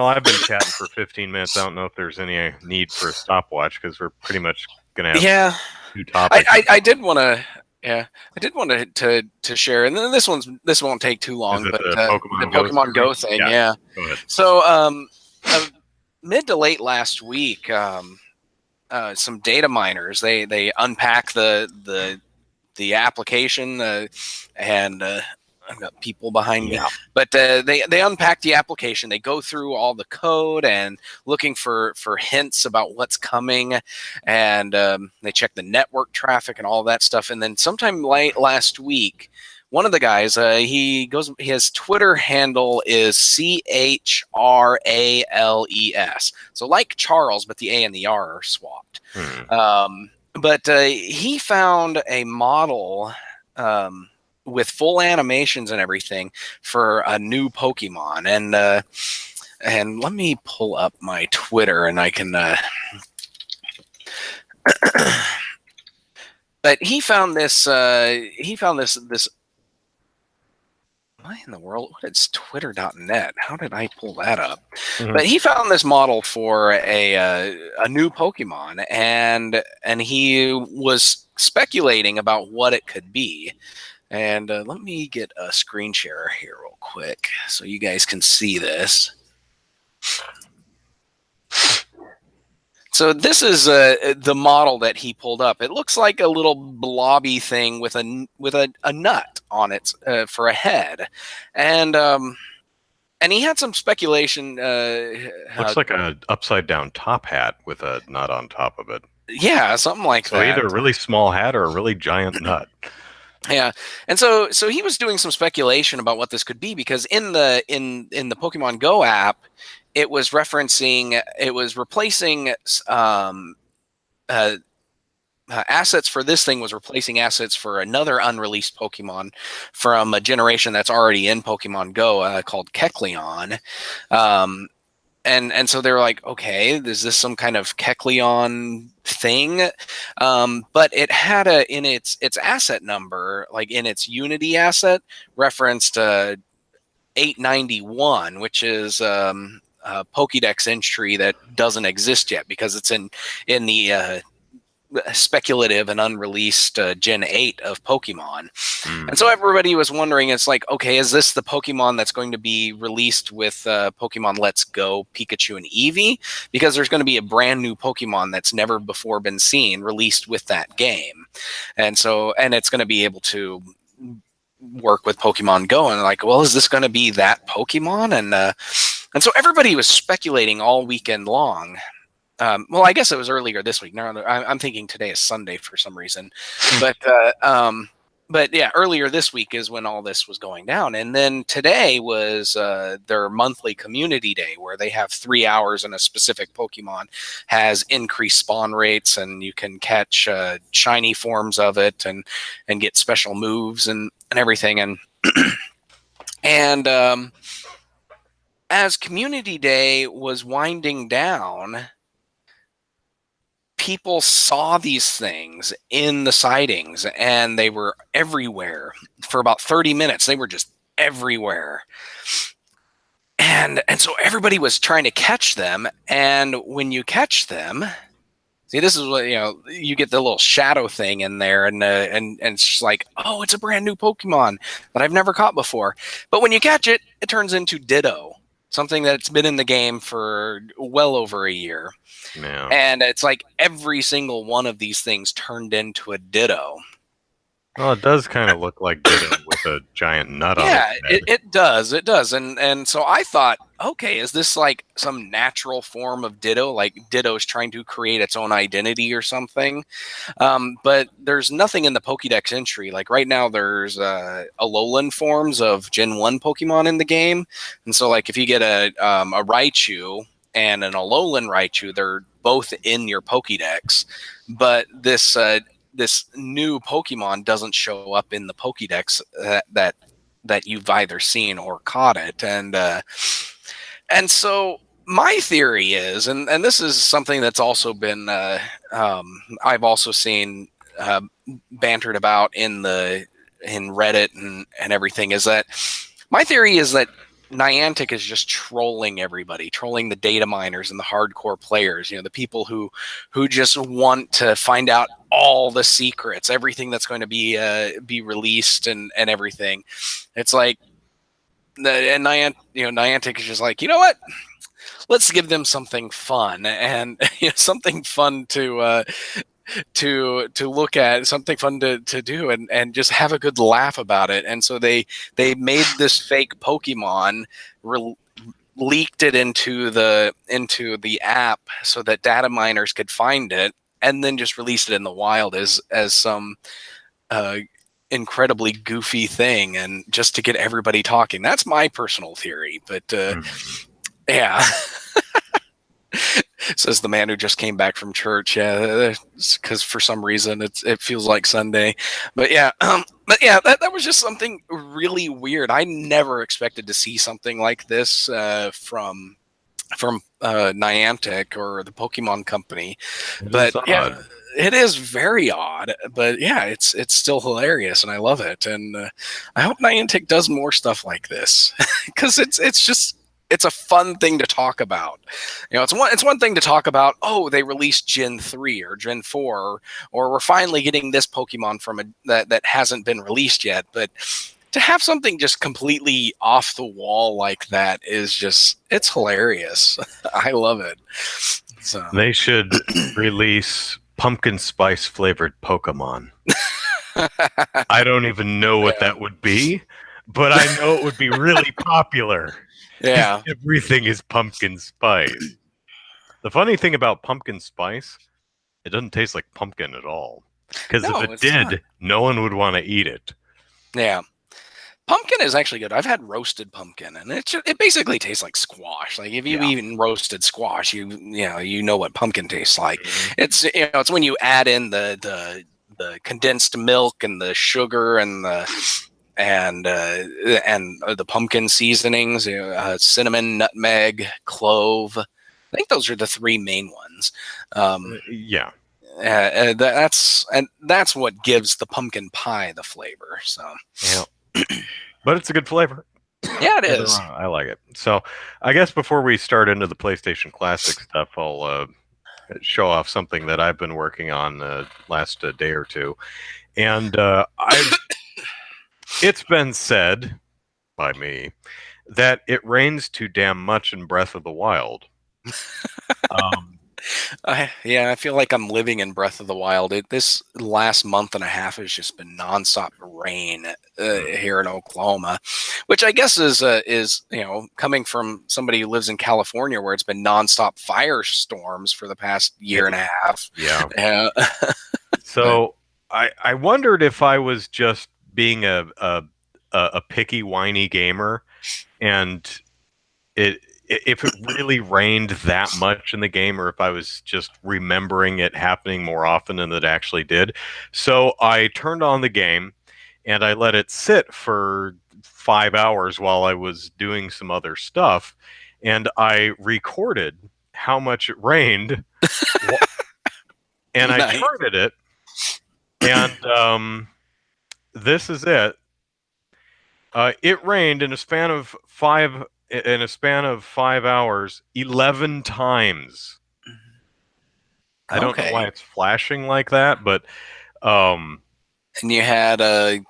Well, I've been chatting for 15 minutes. I don't know if there's any need for a stopwatch because we're pretty much going to have Yeah, two topics. I did want to. Yeah, I did want to share, and then this won't take too Is long. it But the the Pokemon Go Pokemon story? Go thing, Yeah, yeah. go ahead. So mid to late last week, some data miners they unpack the application, and I've got people behind me, but they unpack the application. They go through all the code and looking for hints about what's coming, and they check the network traffic and all that stuff. And then sometime late last week, one of the guys, his Twitter handle is CHRALES. So like Charles, but the A and the R are swapped. But he found a model with full animations and everything for a new Pokemon. And let me pull up my Twitter and I can. But he found this. This. Why in the world? What is Twitter.net? How did I pull that up? But he found this model for a new Pokemon, and he was speculating about what it could be. And let me get a screen share here real quick so you guys can see this. So this is the model that he pulled up. It looks like a little blobby thing with a nut on it for a head, and he had some speculation. Looks like an upside down top hat with a nut on top of it. Yeah, something like that. So either a really small hat or a really giant nut. Yeah, and so he was doing some speculation about what this could be, because in the Pokemon Go app, it was replacing assets for this thing, was replacing assets for another unreleased Pokemon from a generation that's already in Pokemon Go called Kecleon. And so they were like, okay, is this some kind of Kecleon thing? But it had in its asset number, like in its Unity asset, referenced 891, which is a Pokédex entry that doesn't exist yet because it's in the speculative and unreleased Gen 8 of Pokemon. And so everybody was wondering, it's like, okay, is this the Pokemon that's going to be released with Pokemon Let's Go, Pikachu, and Eevee? Because there's going to be a brand new Pokemon that's never before been seen released with that game. And it's going to be able to work with Pokemon Go. And like, well, is this going to be that Pokemon? And so everybody was speculating all weekend long. Well, I guess it was earlier this week. No, I'm thinking today is Sunday for some reason, but yeah, earlier this week is when all this was going down, and then today was their monthly community day where they have 3 hours and a specific Pokemon has increased spawn rates, and you can catch shiny forms of it and get special moves and everything, and as community day was winding down, people saw these things in the sightings, and they were everywhere for about 30 minutes. They were just everywhere. And so everybody was trying to catch them. And when you catch them, see, this is what, you get the little shadow thing in there, and it's just like, oh, it's a brand new Pokemon that I've never caught before. But when you catch it, it turns into Ditto, something that's been in the game for well over a year. Yeah. And it's like every single one of these things turned into a Ditto. Well, it does kind of look like Ditto with a giant nut on it. Yeah, it does. It does. And so I thought, okay, is this like some natural form of Ditto? Like Ditto's trying to create its own identity or something? But there's nothing in the Pokédex entry. Like right now, there's Alolan forms of Gen 1 Pokemon in the game. And so like if you get a Raichu and an Alolan Raichu, they're both in your Pokédex. But this new Pokemon doesn't show up in the Pokédex that you've either seen or caught it. And so my theory is, and this is something that's also been I've also seen bantered about in Reddit and everything, is that my theory is that Niantic is just trolling everybody, trolling the data miners and the hardcore players. The people who just want to find out all the secrets, everything that's going to be released and everything. It's like Niantic is just like, you know what? Let's give them something fun and something fun to look at, something fun to do, and just have a good laugh about it. And so they made this fake Pokemon, leaked it into the app so that data miners could find it, and then just released it in the wild as some incredibly goofy thing, and just to get everybody talking. That's my personal theory, but yeah. Says the man who just came back from church. Yeah, because for some reason it feels like Sunday. But yeah, that was just something really weird. I never expected to see something like this from Niantic or the Pokemon Company. But yeah, it is very odd. But yeah, it's still hilarious, and I love it. And I hope Niantic does more stuff like this, because it's a fun thing to talk about. It's one thing to talk about, oh, they released Gen 3 or Gen 4, or we're finally getting this Pokemon from that hasn't been released yet. But to have something just completely off the wall like that it's hilarious. I love it. So They should release pumpkin spice flavored Pokemon. I don't even know what that would be, but I know it would be really popular. Yeah. Everything is pumpkin spice. The funny thing about pumpkin spice, it doesn't taste like pumpkin at all. Because if it did, no one would want to eat it. Yeah. Pumpkin is actually good. I've had roasted pumpkin, and it basically tastes like squash. Like if you even roasted squash, you know what pumpkin tastes like. It's it's when you add in the condensed milk and the sugar and the pumpkin seasonings, cinnamon, nutmeg, clove. I think those are the three main ones. Yeah. That's what gives the pumpkin pie the flavor. So yeah. But it's a good flavor. Yeah, it is. I like it. So I guess before we start into the PlayStation Classic stuff, I'll show off something that I've been working on the last day or two. And it's been said by me that it rains too damn much in Breath of the Wild. I feel like I'm living in Breath of the Wild. This last month and a half has just been nonstop rain here in Oklahoma, which I guess is coming from somebody who lives in California, where it's been nonstop firestorms for the past year and a half. Yeah. So I wondered if I was just being a picky, whiny gamer, and if it really rained that much in the game, or if I was just remembering it happening more often than it actually did. So I turned on the game and I let it sit for 5 hours while I was doing some other stuff, and I recorded how much it rained. And I charted it, and this is it. It rained in a span of 5 hours 11 times. I don't know why it's flashing like that, but and you had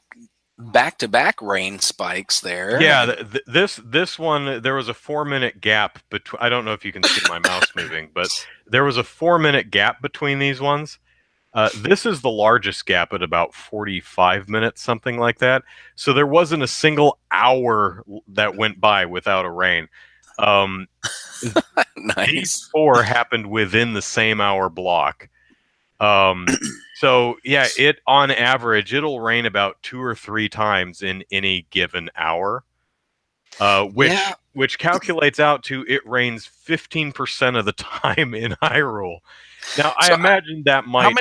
back-to-back rain spikes there. Yeah, this one, there was a 4-minute gap between. I don't know if you can see my mouse moving, but there was a 4-minute gap between these ones. This is the largest gap at about 45 minutes, something like that. So there wasn't a single hour that went by without a rain. Nice. These 4 happened within the same hour block. So yeah, on average, it'll rain about 2 or 3 times in any given hour, which calculates out to it rains 15% of the time in Hyrule. Now, I imagine that might.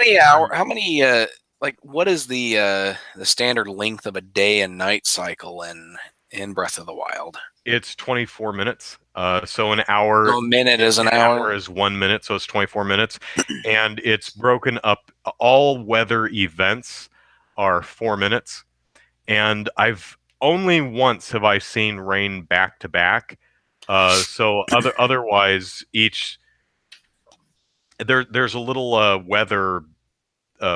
What is the standard length of a day and night cycle in Breath of the Wild? It's 24 minutes. So an hour. So a minute is an hour. Hour is 1 minute, so it's 24 minutes, and it's broken up. All weather events are 4 minutes, and I've only once have I seen rain back to back. So otherwise, there's a little weather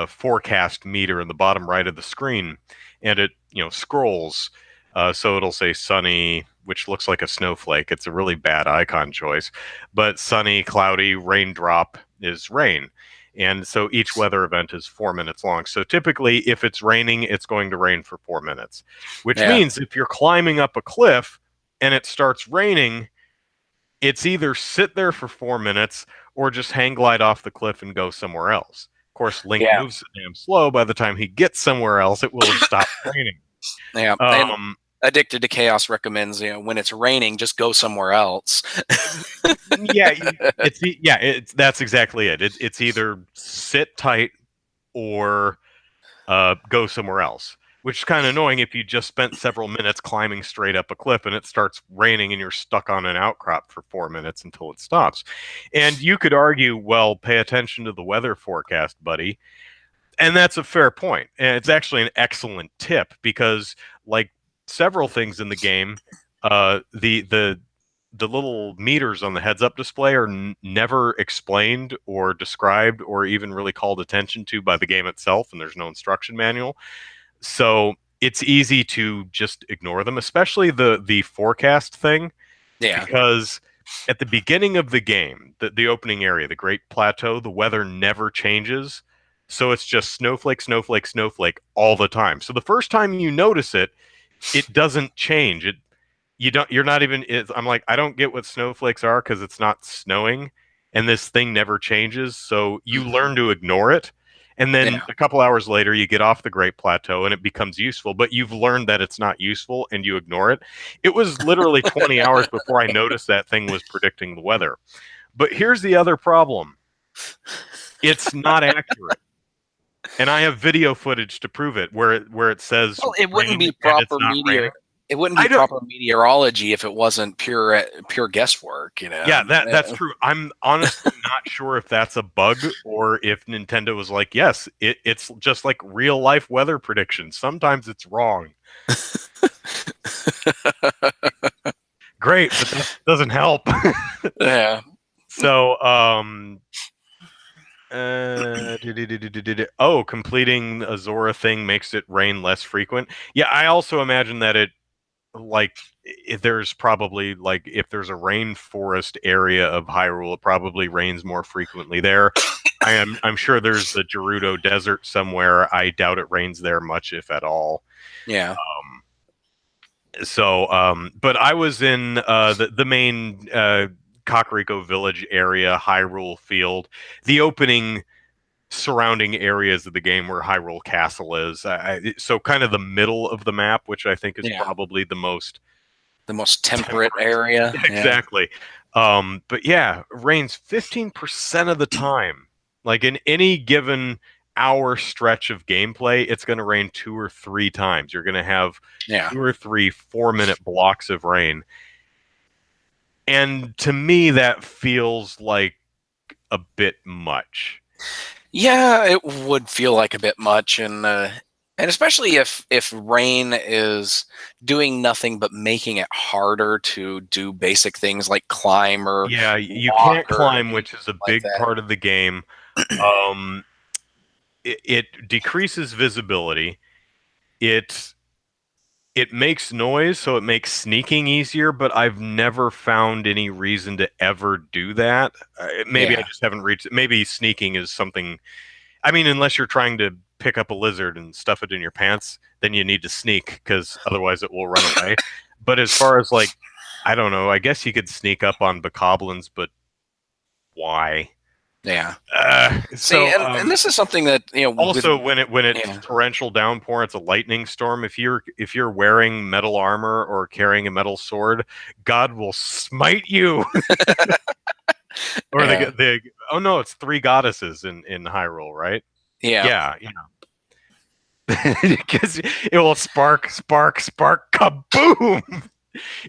forecast meter in the bottom right of the screen, and it scrolls. So it'll say sunny, which looks like a snowflake. It's a really bad icon choice, but sunny, cloudy, raindrop is rain. And so each weather event is 4 minutes long. So typically, if it's raining, it's going to rain for 4 minutes, which Yeah. means if you're climbing up a cliff and it starts raining, it's either sit there for 4 minutes or just hang glide off the cliff and go somewhere else. Of course, Link Yeah. moves so damn slow. By the time he gets somewhere else, it will have stopped raining. Yeah. And Addicted to Chaos recommends, when it's raining, just go somewhere else. Yeah, that's exactly it. It's either sit tight or go somewhere else. Which is kind of annoying if you just spent several minutes climbing straight up a cliff and it starts raining and you're stuck on an outcrop for 4 minutes until it stops. And you could argue, well, pay attention to the weather forecast, buddy. And that's a fair point. And it's actually an excellent tip because, like several things in the game, the little meters on the heads-up display are never explained or described or even really called attention to by the game itself, and there's no instruction manual. So it's easy to just ignore them, especially the forecast thing. Yeah. Because at the beginning of the game, the opening area, the Great Plateau, the weather never changes. So it's just snowflake, snowflake, snowflake all the time. So the first time you notice it, it doesn't change. You're not even, I'm like, I don't get what snowflakes are because it's not snowing and this thing never changes. So you learn to ignore it. And then a couple hours later, you get off the Great Plateau and it becomes useful, but you've learned that it's not useful and you ignore it. It was literally 20 hours before I noticed that thing was predicting the weather. But here's the other problem. It's not accurate. And I have video footage to prove it where it says it wouldn't be proper It wouldn't be proper meteorology if it wasn't pure guesswork, Yeah, that's true. I'm honestly not sure if that's a bug or if Nintendo was like, yes, it's just like real life weather prediction. Sometimes it's wrong. Great, but that doesn't help. Yeah. So, completing a Zora thing makes it rain less frequent. Yeah, I also imagine that if there's probably if there's a rainforest area of Hyrule, it probably rains more frequently there. I'm sure there's the Gerudo Desert somewhere. I doubt it rains there much, if at all. Yeah. But I was in the main Kakariko Village area, Hyrule Field. The opening surrounding areas of the game where Hyrule Castle is. So kind of the middle of the map, which I think is probably the most temperate area. Exactly. But yeah, rains 15% of the time. Like in any given hour stretch of gameplay, it's going to rain 2 or 3 times. You're going to have 2 or 3 4-minute blocks of rain. And to me, that feels like a bit much. Yeah, it would feel like a bit much, and especially if rain is doing nothing but making it harder to do basic things like climb or you can't climb, which is a big part of the game. It decreases visibility. It makes noise, so it makes sneaking easier, but I've never found any reason to ever do that. Maybe I just haven't reached it. Maybe sneaking is something. I mean, unless you're trying to pick up a lizard and stuff it in your pants, then you need to sneak because otherwise it will run away. But as far as I don't know, I guess you could sneak up on bokoblins, but why? Yeah. And this is something that Also, when it's torrential downpour, it's a lightning storm. If you're wearing metal armor or carrying a metal sword, God will smite you. Or oh no, it's 3 goddesses in Hyrule, right? Yeah. Because it will spark, spark, spark, kaboom.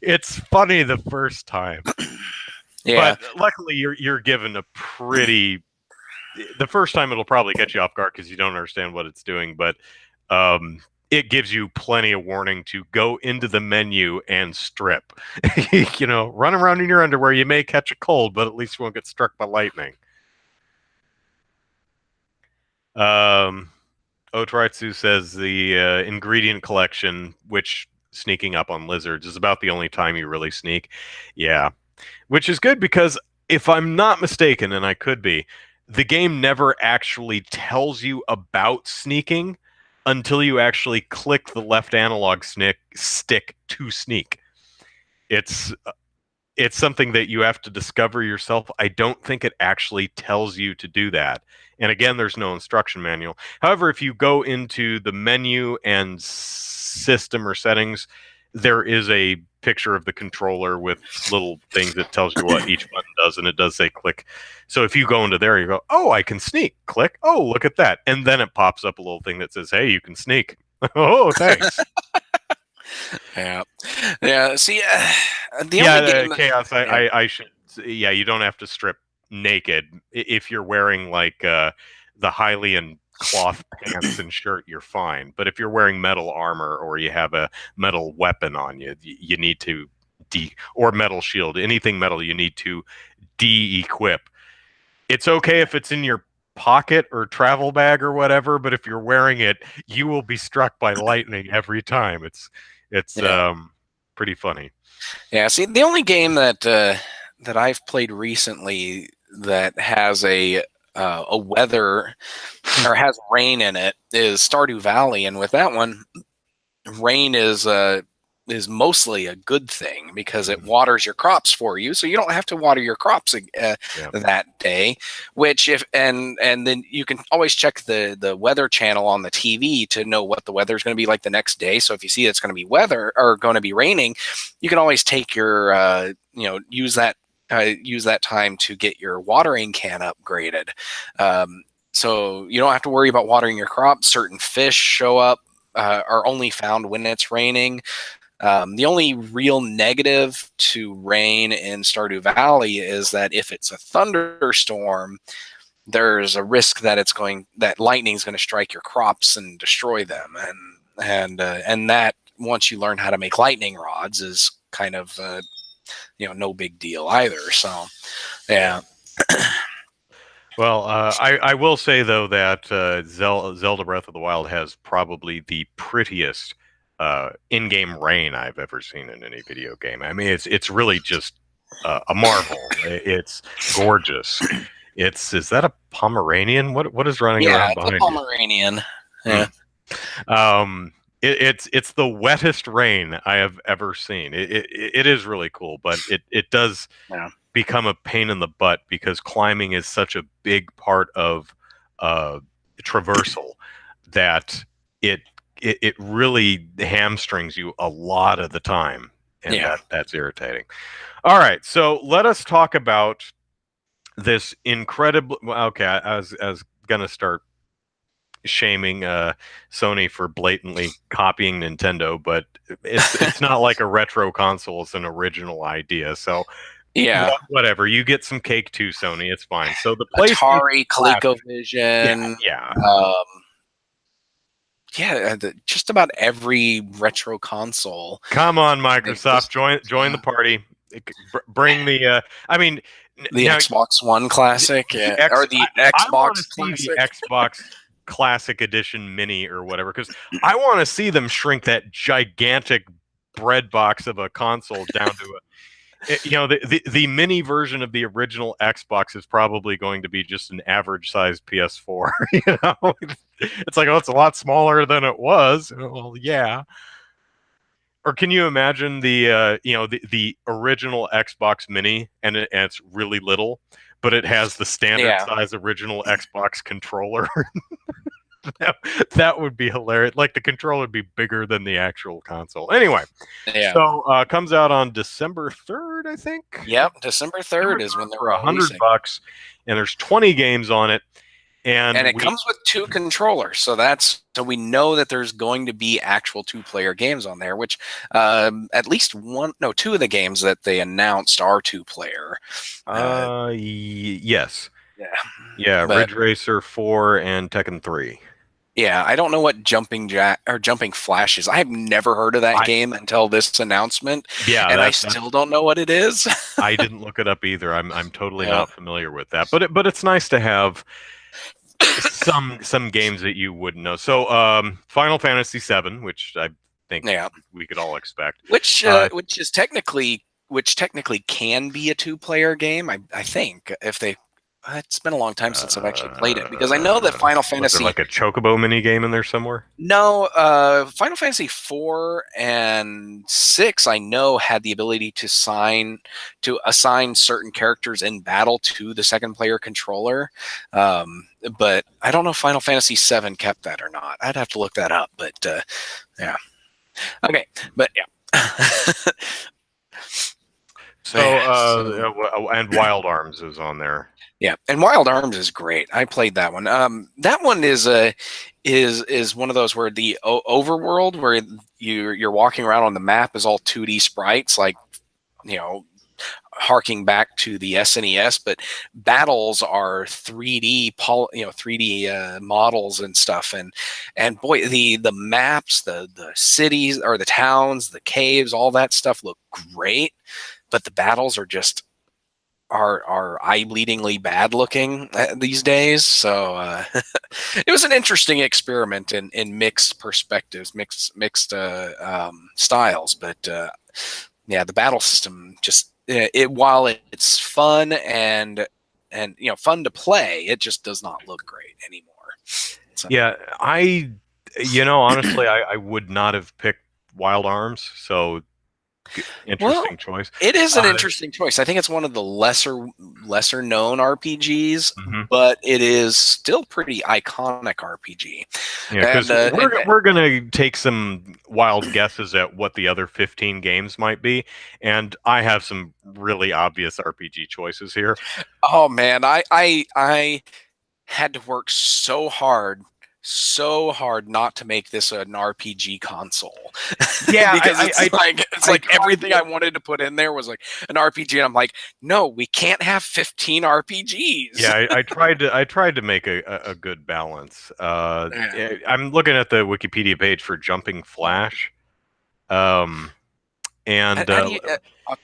It's funny the first time. Yeah. But luckily you're given a pretty. The first time it'll probably catch you off guard because you don't understand what it's doing, but it gives you plenty of warning to go into the menu and strip. Run around in your underwear. You may catch a cold, but at least you won't get struck by lightning. Otritsu says the ingredient collection, which sneaking up on lizards is about the only time you really sneak. Yeah, which is good because if I'm not mistaken, and I could be, the game never actually tells you about sneaking until you actually click the left analog stick to sneak. It's something that you have to discover yourself. I don't think it actually tells you to do that. And again, there's no instruction manual. However, if you go into the menu and system or settings, there is a picture of the controller with little things that tells you what each button does, and it does say click. So if you go into there, you go, oh, I can sneak. Click. Oh, look at that. And then it pops up a little thing that says, hey, you can sneak. Oh, thanks. Yeah. See, the only game Chaos. I should. Yeah, you don't have to strip naked if you're wearing like the Hylian cloth pants and shirt. You're fine. But if you're wearing metal armor or you have a metal weapon on you, you need to or metal shield, anything metal, you need to de-equip. It's okay if it's in your pocket or travel bag or whatever, but if you're wearing it, you will be struck by lightning every time. It's pretty funny. Yeah, see, the only game that I've played recently that has a weather or has rain in it is Stardew Valley, and with that one, rain is mostly a good thing because it waters your crops for you, so you don't have to water your crops that day. Which and then you can always check the weather channel on the TV to know what the weather is going to be like the next day. So if you see it's going to be weather or going to be raining, you can always take your use that time to get your watering can upgraded. So you don't have to worry about watering your crops. Certain fish show up. Are only found when it's raining. The only real negative to rain in Stardew Valley is that if it's a thunderstorm, there's a risk that lightning is going to strike your crops and destroy them, and that once you learn how to make lightning rods is kind of no big deal either. So yeah. Well, I will say though that Zelda Breath of the Wild has probably the prettiest in-game rain I've ever seen in any video game. I mean, it's really just a marvel. It's gorgeous. Is that a Pomeranian? What is running around behind you? Pomeranian. Yeah. It's the wettest rain I have ever seen. It is really cool, but it does become a pain in the butt because climbing is such a big part of traversal that it really hamstrings you a lot of the time, and that's irritating. All right, so let us talk about this incredible. Okay, I was gonna start shaming Sony for blatantly copying Nintendo, but it's not like a retro console; it's an original idea. So yeah, whatever. You get some cake too, Sony. It's fine. So the PlayStation Atari, ColecoVision, just about every retro console. Come on, Microsoft, join the party. Bring the. I mean, the Xbox One Classic, or the Xbox Classic. The Xbox Classic Edition Mini or whatever, because I want to see them shrink that gigantic bread box of a console down to a. The mini version of the original Xbox is probably going to be just an average sized PS4. It's like, it's a lot smaller than it was. Well, yeah. Or can you imagine the original Xbox Mini and it's really little, but it has the standard size original Xbox controller? That would be hilarious. Like the controller would be bigger than the actual console. Anyway, so comes out on December 3rd, I think. Yep, December 3rd is when they're $100, and there's 20 games on it. And it comes with 2 controllers, so we know that there's going to be actual 2-player games on there, which at least 2 of the games that they announced are 2-player. Yes. Yeah, Ridge Racer 4 and Tekken 3. Yeah, I don't know what jumping jack or jumping flash is. I have never heard of that I game until this announcement, yeah, and I that's still don't know what it is. I didn't look it up either. I'm totally Yeah, not familiar with that. But it's nice to have some games that you wouldn't know. So Final Fantasy VII, which I think yeah. we could all expect. Which Uh, which technically can be a two-player game. I think if they. It's been a long time since I've actually played it because I know that Final was there Fantasy. like a chocobo mini game in there somewhere? No, Final Fantasy 4 and 6 I know had the ability to assign certain characters in battle to the second player controller. But I don't know if Final Fantasy 7 kept that or not. I'd have to look that up, but yeah. Okay, but yeah. So, Yeah, so and Wild Arms is on there. yeah, and Wild Arms is great. I played that one. That one is one of those where the overworld where you're walking around on the map is all 2D sprites, like you know, harking back to the SNES, but battles are 3D models and stuff, and boy, the maps, the cities or the towns, the caves, all that stuff look great, but the battles are just are eye-bleedingly bad looking these days. So it was an interesting experiment in mixed perspectives, mixed styles. But yeah, the battle system just it while it's fun and fun to play, it just does not look great anymore. So, Yeah, honestly, I would not have picked Wild Arms. So well, interesting choice. it is an Uh, interesting choice. I think it's one of the lesser known RPGs, mhm. but it is still pretty iconic RPG. Yeah, And because we're gonna take some wild guesses at what the other 15 games might be, and I have some really obvious RPG choices here. oh man, I had to work so hard not to make this an RPG console Yeah, because it's I like tried everything to, I wanted to put in there was like an RPG, and I'm like, no, we can't have 15 RPGs. yeah, I tried to make a good balance. Yeah. I'm looking at the Wikipedia page for Jumping Flash, um, and How do you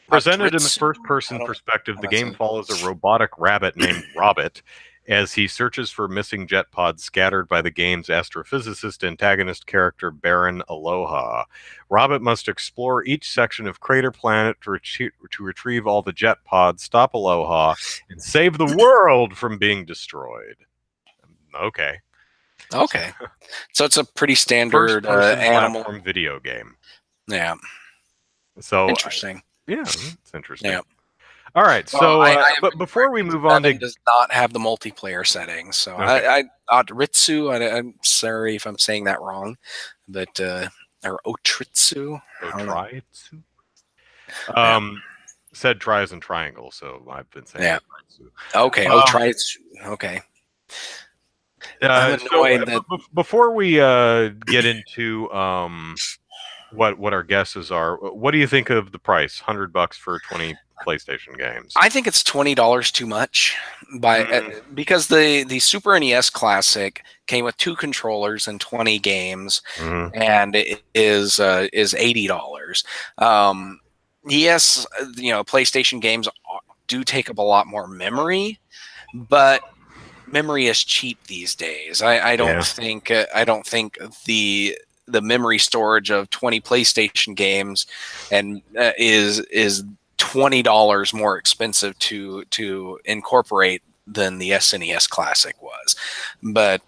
presented in the Otritsu? I first-person don't know perspective, how the that's game follows a robotic rabbit named Robert as he searches for missing jet pods scattered by the game's astrophysicist antagonist character Baron Aloha. Robert must explore each section of Crater Planet to retrieve all the jet pods, stop Aloha, and save the world from being destroyed. Okay. okay. So it's a pretty standard First-person animal. platform video game. Yeah, So, interesting. yeah, it's interesting. Yeah. All right, Well, so I have but been before corrected. we move on to 7 does not have the multiplayer settings. So okay, Ritsu, I'm sorry if I'm saying that wrong, but or Otritsu. I don't know. Otritsu. Yeah. Um, said tries and triangle, so I've been saying Yeah. Otritsu. Okay. Um, Otritsu. Okay. I'm so annoyed that. before we get into what our guesses are, what do you think of the price? $100 for 20 PlayStation games. I think it's $20 too much, Mm, because the Super NES Classic came with 2 controllers and 20 games, mhm. and it is $80. Yes, PlayStation games do take up a lot more memory, but memory is cheap these days. Yeah. I don't think the memory storage of 20 PlayStation games and is $20 more expensive to incorporate than the SNES Classic was. But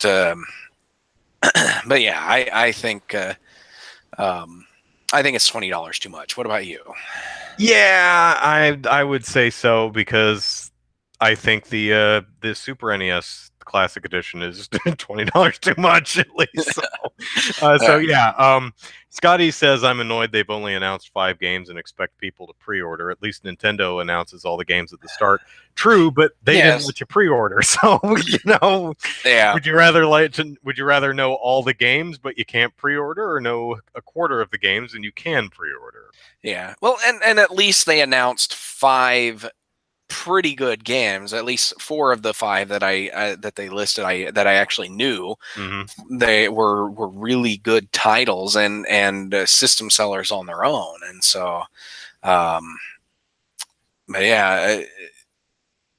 but yeah, I think it's $20 too much. What about you? Yeah, I would say so because I think the Super NES Classic Edition is $20 too much at least. So yeah. Scotty says I'm annoyed they've only announced 5 games and expect people to pre-order. At least Nintendo announces all the games at the start. True, but they didn't Yes. let you pre-order. So Yeah. would you rather know all the games but you can't pre-order, or know a quarter of the games and you can pre-order? Yeah. Well, and at least they announced 5 pretty good games. At least 4 of the 5 that that they listed, that I actually knew. Mm-hmm. They were really good titles and system sellers on their own. And so, but yeah,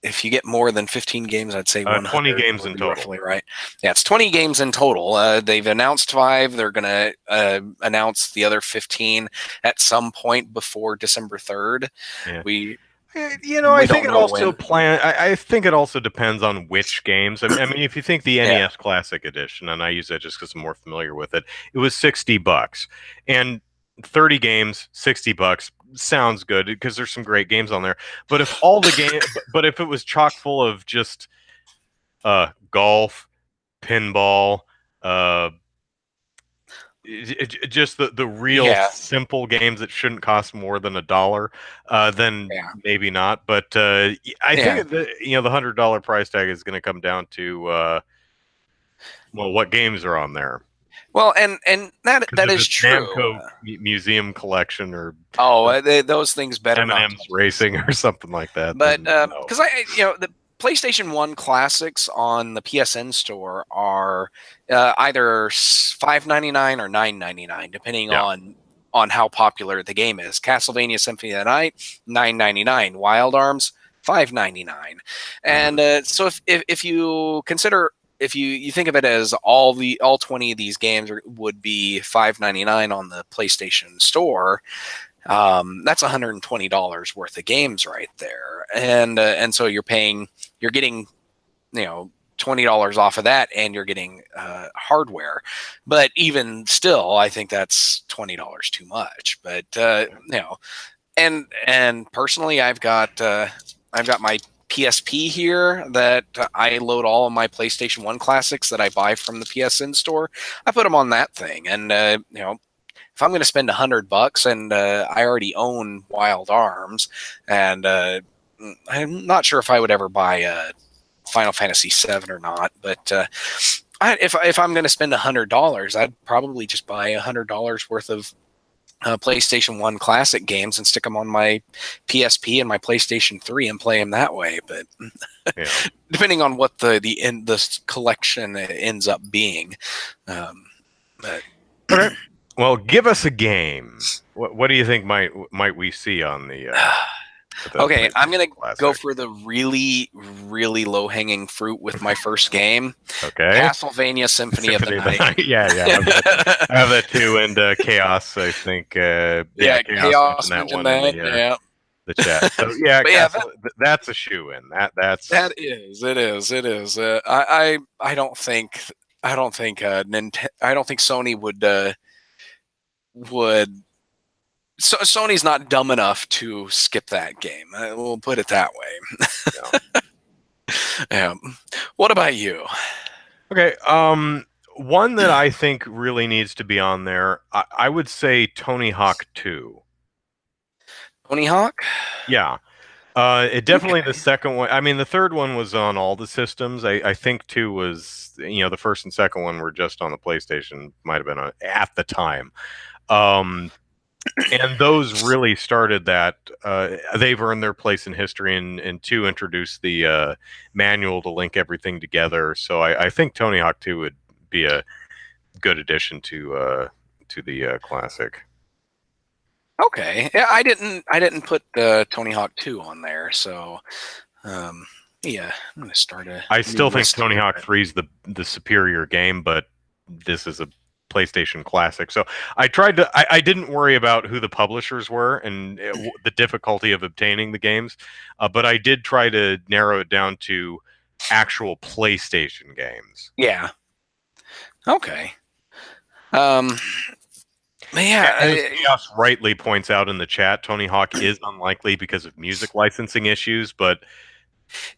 if you get more than 15 games, I'd say 20 100 games would in be total. roughly right. Yeah, it's 20 games in total. They've announced 5. They're going to announce the other 15 at some point before December 3rd. Yeah. We I think don't it know also when. I think it also depends on which games. I mean, if you think the Yeah. NES Classic Edition, and I use that just because I'm more familiar with it, it was $60, and 30 games, $60 sounds good because there's some great games on there. But if all the game, but if it was chock full of just golf, pinball, uh, just the real Yeah. simple games that shouldn't cost more than $1, then Yeah. maybe not. But I Yeah. think the $100 price tag is going to come down to well, what games are on there? Well, and Because that if is it's true. Namco Museum Collection or Those things better not M&M's touch this. Racing or something like that, But then no. because the PlayStation 1 classics on the PSN store are either $5.99 or $9.99, depending Yeah. on how popular the game is. Castlevania Symphony of the Night, $9.99. Wild Arms, $5.99. And so if you consider, if you think of it as all 20 of these games would be $5.99 on the PlayStation Store, that's $120 worth of games right there. And so you're getting $20 off of that, and you're getting hardware. But even still, I think that's $20 too much. But and personally, I've got my PSP here that I load all of my PlayStation 1 classics that I buy from the PSN store. I put them on that thing, and if I'm going to spend $100 and I already own Wild Arms, and I'm not sure if I would ever buy Final Fantasy VII or not, but if I'm going to spend $100, I'd probably just buy $100 worth of PlayStation 1 classic games and stick them on my PSP and my PlayStation 3 and play them that way. But Yeah. depending on what the collection ends up being. But Okay. Well, give us a game. What do you think might we see on the okay, I'm going to Classic? go for the really, really low-hanging fruit with my first game. Okay. Castlevania Symphony of the Night. Yeah, I have that too, and Chaos. I think. Chaos mentioned mentioned that one that. in the chat. So yeah, But yeah, that's a shoe in. That's it is. I don't think Sony would. So Sony's not dumb enough to skip that game. We'll put it that way. Yeah. Yeah. What about you? Okay. One that I think really needs to be on there, I would say Tony Hawk 2. Tony Hawk? Yeah. It definitely the second one. I mean, the third one was on all the systems. I think 2 was, the first and second one were just on the PlayStation. Might have been at the time. And those really started that. They've earned their place in history, and 2 introduced the manual to link everything together. So I think Tony Hawk 2 would be a good addition to the classic. Okay. Yeah, I didn't put Tony Hawk 2 on there, so yeah, I'm gonna start a. I still think list Tony here, Hawk 3 is the superior game, but this is a PlayStation Classic. So I didn't worry about who the publishers were and the difficulty of obtaining the games, but I did try to narrow it down to actual PlayStation games. Yeah. Okay. Yeah. As Chaos rightly points out in the chat, Tony Hawk is unlikely because of music licensing issues, but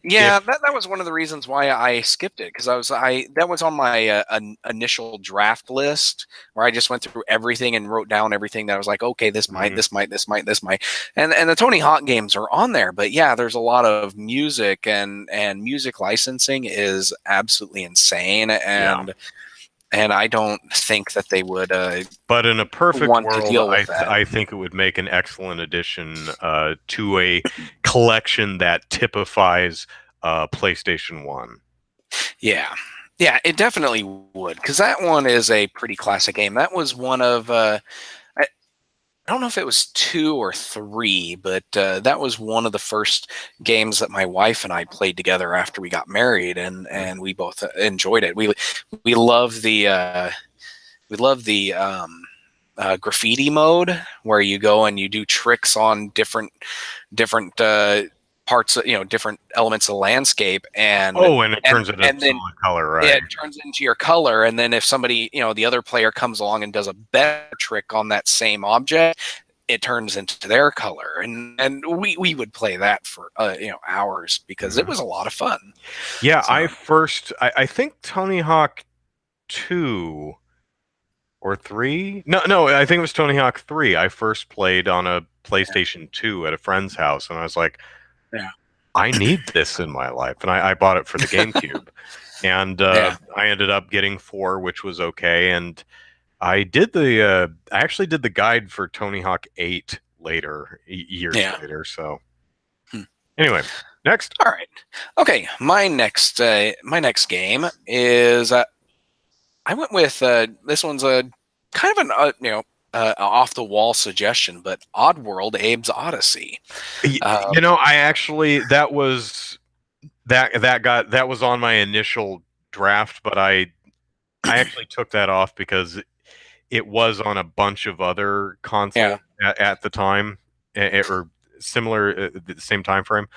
yeah, that was one of the reasons why I skipped it, because that was on my initial draft list where I just went through everything and wrote down everything that I was like, okay, this might, and the Tony Hawk games are on there, but yeah, there's a lot of music, and music licensing is absolutely insane, and and I don't think that they would But in a perfect want to world, deal with that. I think it would make an excellent addition to a collection that typifies PlayStation 1. Yeah. Yeah, it definitely would, because that one is a pretty classic game. That was one of I don't know if it was 2 or 3, but that was one of the first games that my wife and I played together after we got married, and we both enjoyed it. We love the graffiti mode, where you go and you do tricks on different parts, different elements of the landscape, and Oh, and it turns it a and then solid color, right? it turns into your color, and then if somebody, the other player comes along and does a better trick on that same object, it turns into their color, and we would play that for hours, because it was a lot of fun. Yeah, So, I think Tony Hawk 2 or 3. No, I think it was Tony Hawk 3. I first played on a PlayStation 2 at a friend's house, and I was like, yeah, I need this in my life, and I bought it for the GameCube. And yeah, I ended up getting 4, which was okay. And I actually did the guide for Tony Hawk 8 later, years yeah. later. So Hmm. anyway, next. All right. Okay, my next game is I went with this one's a kind of an off the wall suggestion, but Oddworld: Abe's Odyssey. I actually that was on my initial draft, but I actually took that off because it was on a bunch of other consoles Yeah, at the time, or similar at the same time frame.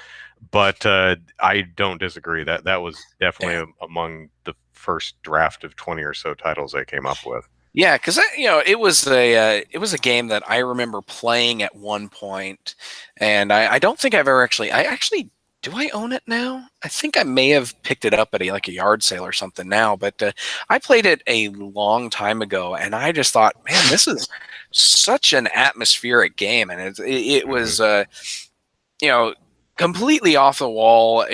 But I don't disagree that was definitely yeah. among the first draft of 20 or so titles I came up with. Yeah, because it was a game that I remember playing at one point, and I don't think I've ever actually. I actually Do I own it now? I think I may have picked it up at a yard sale or something now, but I played it a long time ago, and I just thought, man, this is such an atmospheric game, and it Mhm. was you know completely off the wall.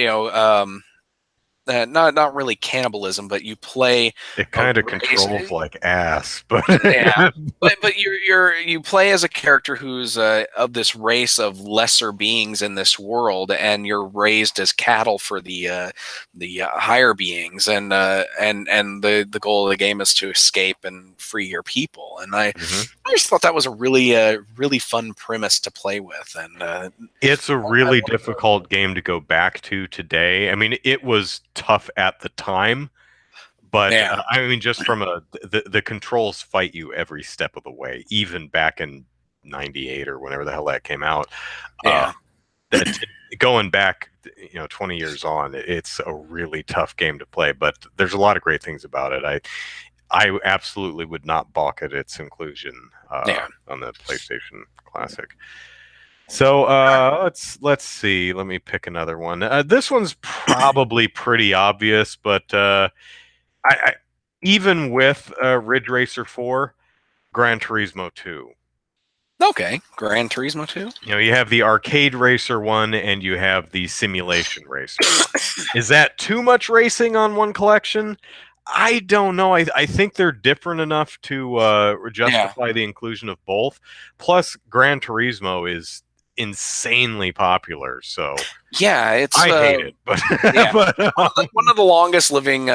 Not really cannibalism, but you play It a kind of race. controls like ass, but Yeah, but you play as a character who's of this race of lesser beings in this world, and you're raised as cattle for the higher beings, and the goal of the game is to escape and free your people. And Mhm. I just thought that was a really fun premise to play with, and It's a I really love the difficult game to go back to today. I mean, it was tough at the time, but yeah, I mean, just from the controls fight you every step of the way, even back in '98 or whenever the hell that came out. Uh, yeah, that Going back, 20 years on, it's a really tough game to play. But there's a lot of great things about it. I absolutely would not balk at its inclusion yeah. on the PlayStation Classic. So let's see. Let me pick another one. This one's probably pretty obvious, but I even with Ridge Racer 4, Gran Turismo 2. Okay, Gran Turismo 2. You have the arcade racer one and you have the simulation racer one. Is that too much racing on one collection? I don't know. I think they're different enough to Yeah, justify the inclusion of both. Plus, Gran Turismo is insanely popular, so yeah. It's I hate it. But yeah. but One of the longest living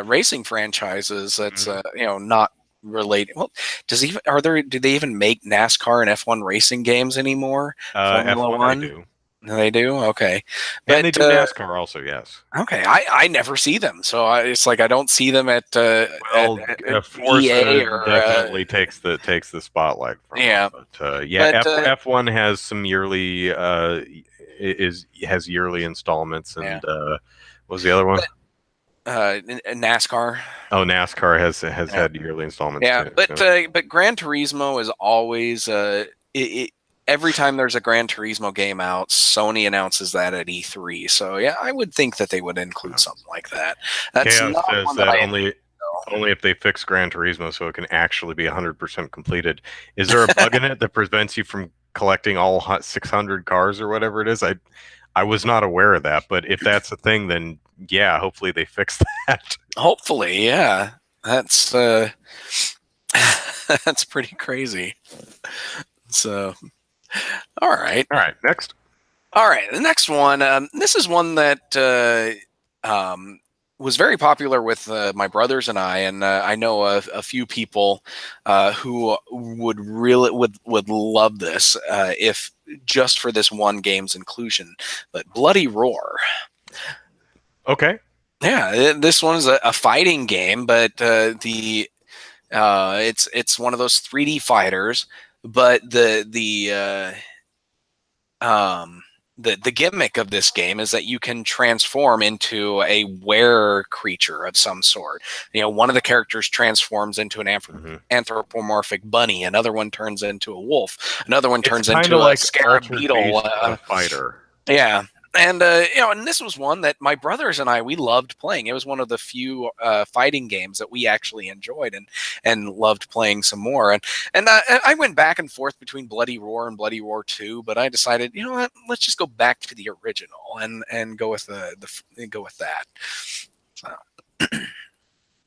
racing franchises that's mhm. not related. Well, do they even make NASCAR and F1 racing games anymore? Formula F1 they One? do, They do. Okay, and they but do NASCAR also. Yes. okay, I never see them, so it's like I don't see them Well, at Forza EA or definitely takes the spotlight from them. yeah, But yeah, but F1 has some yearly is has yearly installments, yeah, and what was the other one? but NASCAR. Oh, NASCAR has Yeah. had yearly installments Yeah, too. So but Gran Turismo is always every time there's a Gran Turismo game out, Sony announces that at E3. So yeah, I would think that they would include something like that. That's Chaos not says one that that I enjoy. only if they fix Gran Turismo so it can actually be 100% completed. Is there a bug in it that prevents you from collecting all 600 cars or whatever it is? I was not aware of that, but if that's a thing, then yeah, hopefully they fix that. Hopefully, yeah. That's that's pretty crazy. So, all right. All right, next. All right, the next one. This is one that was very popular with my brothers and I know a few people who would love this if just for this one game's inclusion. But Bloody Roar. Okay. Yeah, this one is a fighting game, but it's one of those 3D fighters. But the gimmick of this game is that you can transform into a were creature of some sort. You know, one of the characters transforms into an anthropomorphic bunny. Another one turns into a wolf. Another one turns into like a scarab beetle. Fighter. Yeah. And and this was one that my brothers and we loved playing. It was one of the few fighting games that we actually enjoyed and loved playing some more. And I went back and forth between Bloody Roar and Bloody Roar 2, but I decided, you know what, let's just go back to the original and go with go with that. So.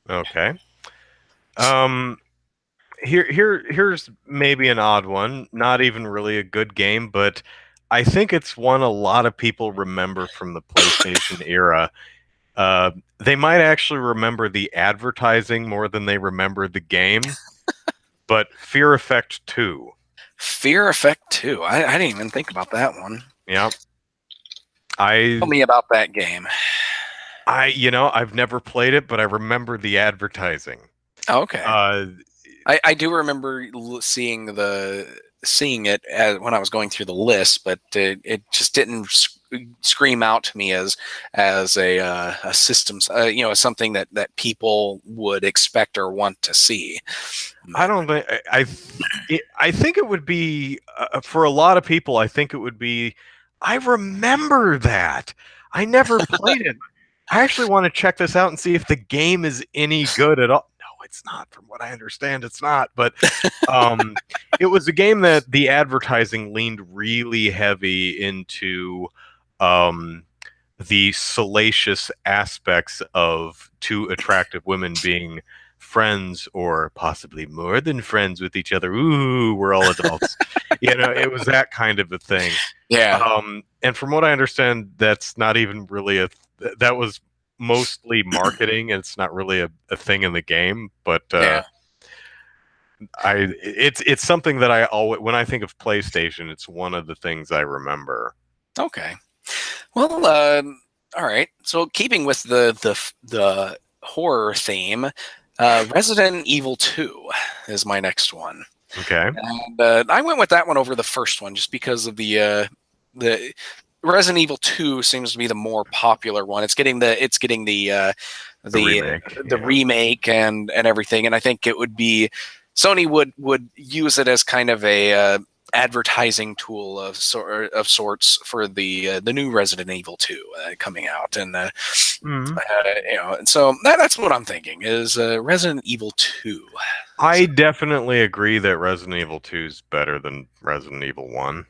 Okay. Here's maybe an odd one. Not even really a good game, but I think it's one a lot of people remember from the PlayStation era. They might actually remember the advertising more than they remember the game. But Fear Effect 2. Fear Effect 2. I didn't even think about that one. Yeah. Tell me about that game. I've never played it, but I remember the advertising. Okay. I do remember seeing it when I was going through the list, but it just didn't scream out to me as a systems, as something that people would expect or want to see. I don't think I think it would be for a lot of people. I think it would be. I remember that. I never played it. I actually want to check this out and see if the game is any good at all. No, it's not. From what I understand, it's not. But it was a game that the advertising leaned really heavy into the salacious aspects of two attractive women being friends or possibly more than friends with each other. Ooh, we're all adults. It was that kind of a thing. Yeah. And from what I understand, that's not even really that was mostly marketing, and it's not really a thing in the game. But it's something that I always, when I think of PlayStation, it's one of the things I remember. Okay. Well, all right. So keeping with the horror theme, Resident Evil 2 is my next one. Okay. And I went with that one over the first one just because of the Resident Evil 2 seems to be the more popular one. It's getting the remake and everything, and I think it would be Sony would use it as kind of a advertising tool of sorts for the new Resident Evil 2 coming out, and so that's what I'm thinking is Resident Evil 2. I definitely agree that Resident Evil 2 is better than Resident Evil 1.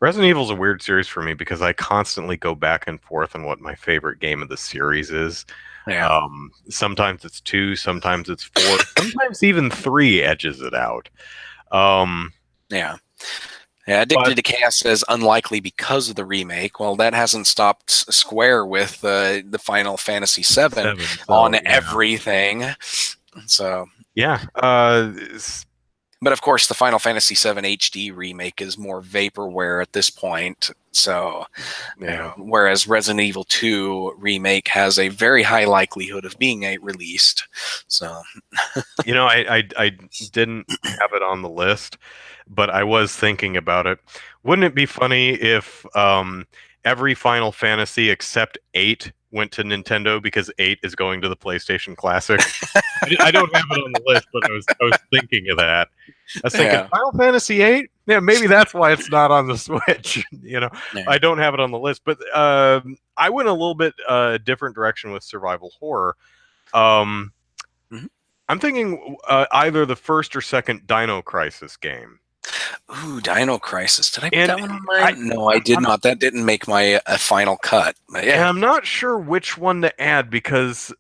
Resident Evil is a weird series for me because I constantly go back and forth on what my favorite game of the series is. Yeah. Sometimes it's 2, sometimes it's 4, sometimes even 3 edges it out. Yeah. Addicted to Chaos says unlikely because of the remake. Well, that hasn't stopped Square with the Final Fantasy VII on everything. So yeah. But of course, the Final Fantasy VII HD remake is more vaporware at this point. So, whereas Resident Evil 2 remake has a very high likelihood of being released. So, I didn't have it on the list, but I was thinking about it. Wouldn't it be funny if every Final Fantasy except 8 went to Nintendo because 8 is going to the PlayStation Classic? I don't have it on the list, but I was thinking of that. I was thinking Final Fantasy 8? Yeah, maybe that's why it's not on the Switch. I don't have it on the list, but I went a little bit different direction with survival horror. I'm thinking either the first or second Dino Crisis game. Ooh, Dino Crisis. Did I put that one on mine? No, I did not. That didn't make my final cut. But and I'm not sure which one to add because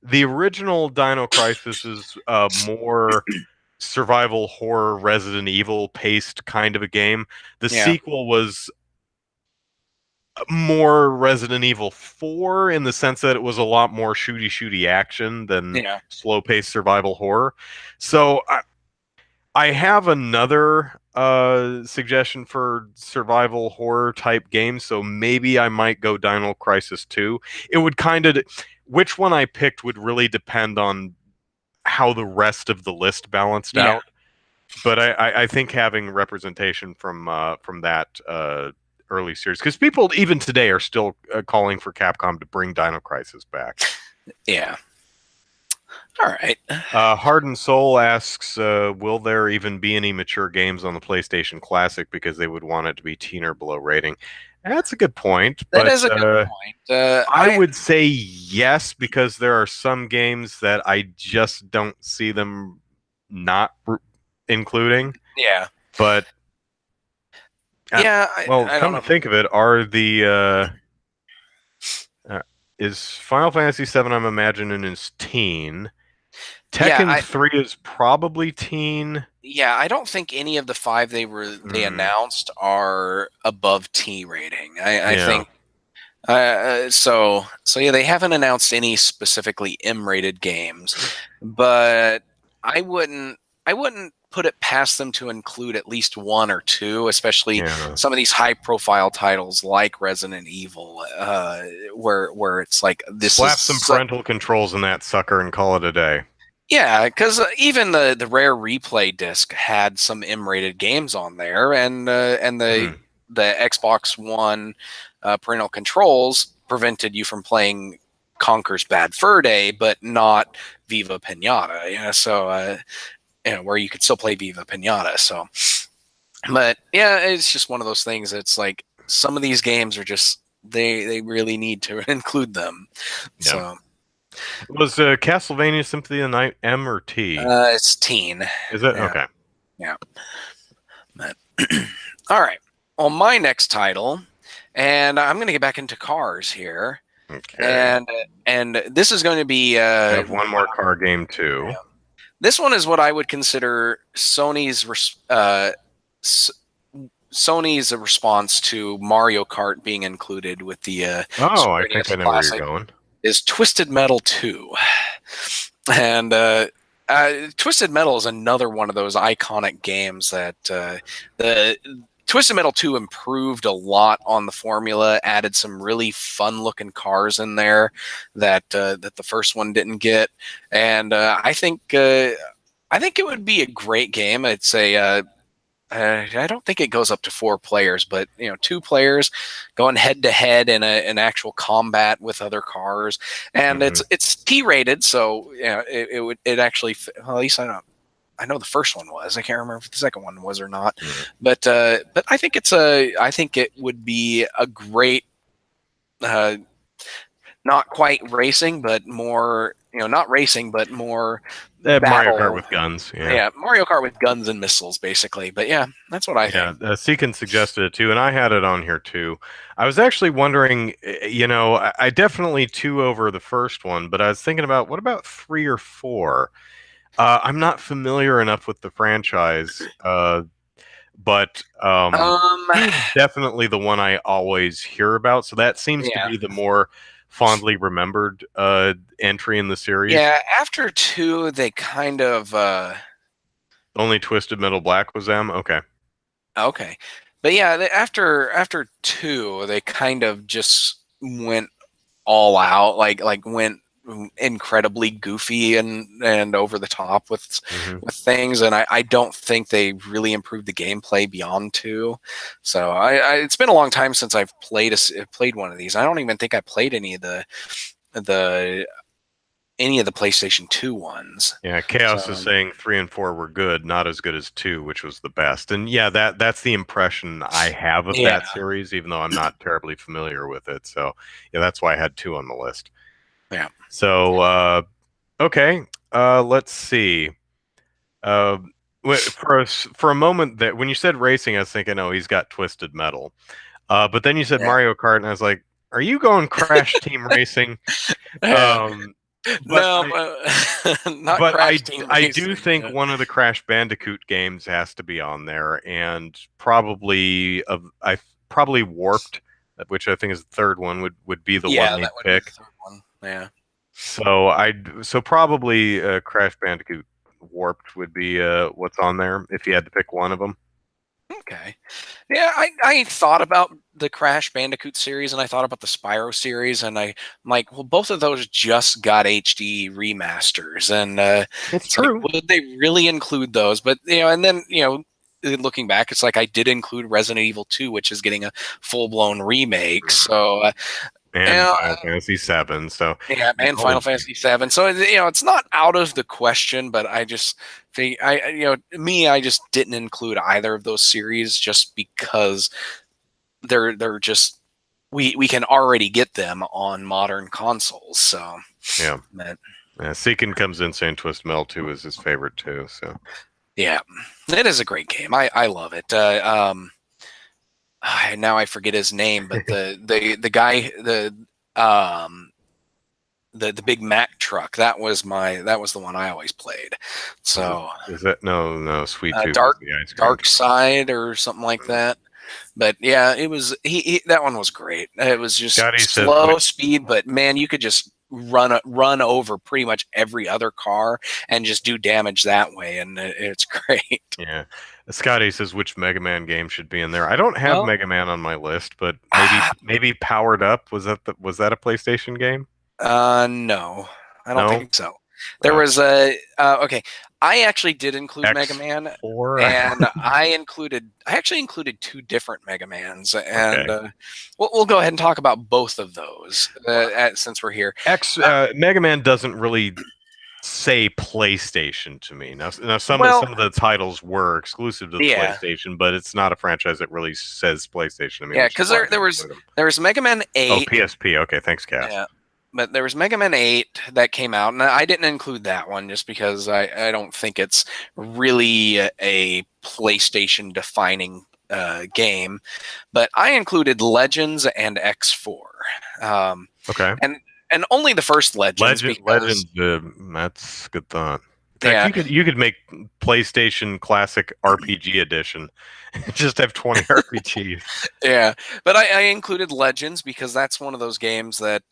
the original Dino Crisis is more survival horror Resident Evil paced kind of a game. The Yeah. sequel was more Resident Evil 4 in the sense that it was a lot more shooty action than Yeah. slow paced survival horror. So I have another suggestion for survival horror type games, so maybe I might go Dino Crisis 2. It would kind of, which one I picked would really depend on how the rest of the list balanced Yeah. out. But I think having representation from that early series, because people even today are still calling for Capcom to bring Dino Crisis back. Yeah. All right. Hardened Soul asks, will there even be any mature games on the PlayStation Classic because they would want it to be teen or below rating? That's a good point, That but is a good point. I would say yes, because there are some games that I just don't see them not including. Yeah. But Yeah. well, I don't come to know. think of it, are the is Final Fantasy VII? I'm imagining is teen. Tekken 3 is probably teen. Yeah, I don't think any of the 5 they announced are above T rating. I think so yeah, they haven't announced any specifically M-rated games, but I wouldn't put it past them to include at least 1 or 2, especially some of these high-profile titles like Resident Evil, where it's like this slap is some parental controls in that sucker and call it a day. Yeah, because even the Rare Replay disc had some M-rated games on there, and the Xbox One parental controls prevented you from playing Conker's Bad Fur Day, but not Viva Pinata. So where you could still play Viva Pinata. So, but yeah, it's just one of those things. It's like some of these games are just they really need to include them. Yeah. So. Was Castlevania Symphony of the Night M or T? It's teen. Is it? Yeah. Okay. Yeah. But, all right. On my next title, and I'm going to get back into cars here. Okay. And this is going to be I have one more car game too. Yeah. This one is what I would consider Sony's response to Mario Kart being included with the I think I know where you're going. Is Twisted Metal 2. And Twisted Metal is another one of those iconic games that the Twisted Metal 2 improved a lot on the formula, added some really fun-looking cars in there that the first one didn't get, and I think it would be a great game. It's a I don't think it goes up to 4 players, but 2 players going head to head in an actual combat with other cars, and it's T-rated, so it actually, well, at least I know the first one was. I can't remember if the second one was or not, but I think it would be a great, not quite racing, but more not racing, but more. Mario Kart with guns. Yeah, Mario Kart with guns and missiles, basically. But yeah, that's what I think. Seekin suggested it too, and I had it on here too. I was actually wondering, I definitely 2 over the first one, but I was thinking about, what about 3 or 4? I'm not familiar enough with the franchise, but definitely the one I always hear about. So that seems to be the more fondly remembered entry in the series. Yeah, after 2, they kind of only Twisted Metal Black was them. Okay, but yeah, after 2, they kind of just went all out, like went incredibly goofy and over the top with things, and I don't think they really improved the gameplay beyond 2. So it's been a long time since I've played one of these. I don't even think I played any of the PlayStation 2 ones. Yeah, Chaos is saying 3 and 4 were good, not as good as 2, which was the best. And yeah, that's the impression I have of that series, even though I'm not terribly familiar with it. So yeah, that's why I had 2 on the list. Yeah. So okay, let's see. For a moment, that when you said racing, I was thinking, oh, he's got Twisted Metal. But then you said Mario Kart, and I was like, are you going Crash Team Racing? but No, I not but Crash Team I do Racing. think Yeah. one of the Crash Bandicoot games has to be on there, and probably I probably Warped, which I think is the third one, would be the one Yeah, you'd that would be the pick. third one. Yeah. So probably Crash Bandicoot Warped would be what's on there if you had to pick one of them. Okay. Yeah, I thought about the Crash Bandicoot series and I thought about the Spyro series and I'm like, well, both of those just got HD remasters and It's it's like, true. would they really include those? But and then looking back, it's like I did include Resident Evil 2, which is getting a full blown remake. So And yeah, Final Fantasy VII. So yeah, and all Final these Fantasy VII. So it's not out of the question, but I just think I just didn't include either of those series just because they're just we can already get them on modern consoles. So yeah. but, Yeah, Seekin comes in saying Twist Mel 2 is his favorite too. So yeah, it is a great game. I love it. Now I forget his name, but the guy um the big Mack truck that was the one I always played. So is that no Sweet Tooth is dark the ice cream dark truck. side or something like that. But yeah, it was that one was great. It was just Scotty says slow which speed, but man, you could just run over pretty much every other car and just do damage that way, and it's great. yeah. Scotty says which Mega Man game should be in there. I don't have Well, Mega Man on my list, but maybe Powered Up was that a PlayStation game? no, I don't No. think so. There was a okay. I actually did include Mega Man, X4. and I actually included two different Mega Mans, and Okay. we'll go ahead and talk about both of those since we're here. X Mega Man doesn't really say PlayStation to me. Now Well, some of the titles were exclusive to the yeah, PlayStation, but it's not a franchise that really says PlayStation to me, yeah, which is because why I there didn't was include them. there was Mega Man Oh, 8. PSP. Okay, thanks, Cass. Yeah, but there was Mega Man 8 that came out, and I didn't include that one just because I don't think it's really a PlayStation defining game. But I included Legends and X4, um, Okay. and only the first Legends because Legends. That's a good thought. In fact, yeah, you could make PlayStation Classic RPG Edition. Just have 20 RPGs. yeah. But I included Legends because that's one of those games that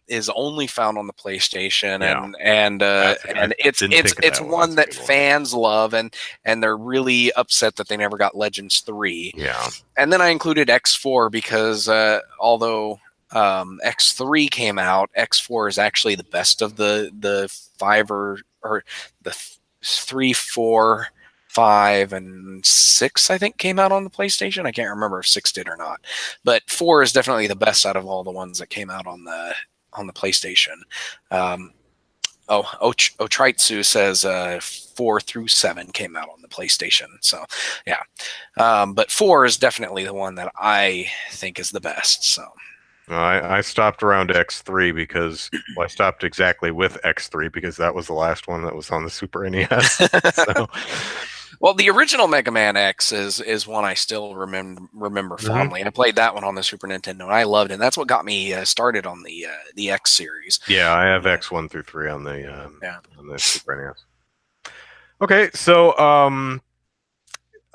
is only found on the PlayStation, Yeah, I and didn't think of it's that one. one That's a that good one. fans love, and they're really upset that they never got Legends 3. Yeah. And then I included X4 because although X3 came out, X4 is actually the best of the five or the 3, 4, 5, and 6, I think, came out on the PlayStation. I can't remember if 6 did or not, but 4 is definitely the best out of all the ones that came out on the PlayStation. Um, Otritsu says 4 through 7 came out on the PlayStation. So, yeah. But 4 is definitely the one that I think is the best. So, I stopped around X3 because I stopped exactly with X3 because that was the last one that was on the Super NES. So, well, the original Mega Man X is one I still remember mhm. fondly. I played that one on the Super Nintendo, and I loved it. And that's what got me started on the X series. Yeah, I have X1 through 3 Yeah. on the Super NES. Okay, so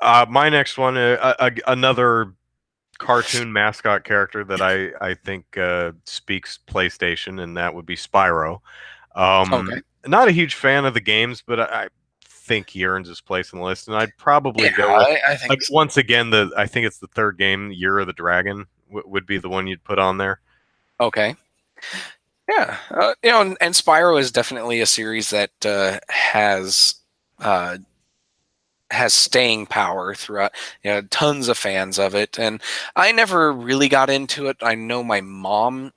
my next one, another cartoon mascot character that I think speaks PlayStation, and that would be Spyro. Okay. Not a huge fan of the games, but I think he earns his place on the list, and I'd probably Yeah, go with I think so. once again I think it's the third game, Year of the Dragon, would be the one you'd put on there. Okay. Yeah. And Spyro is definitely a series that uh, has staying power throughout. Tons of fans of it, and I never really got into it. I know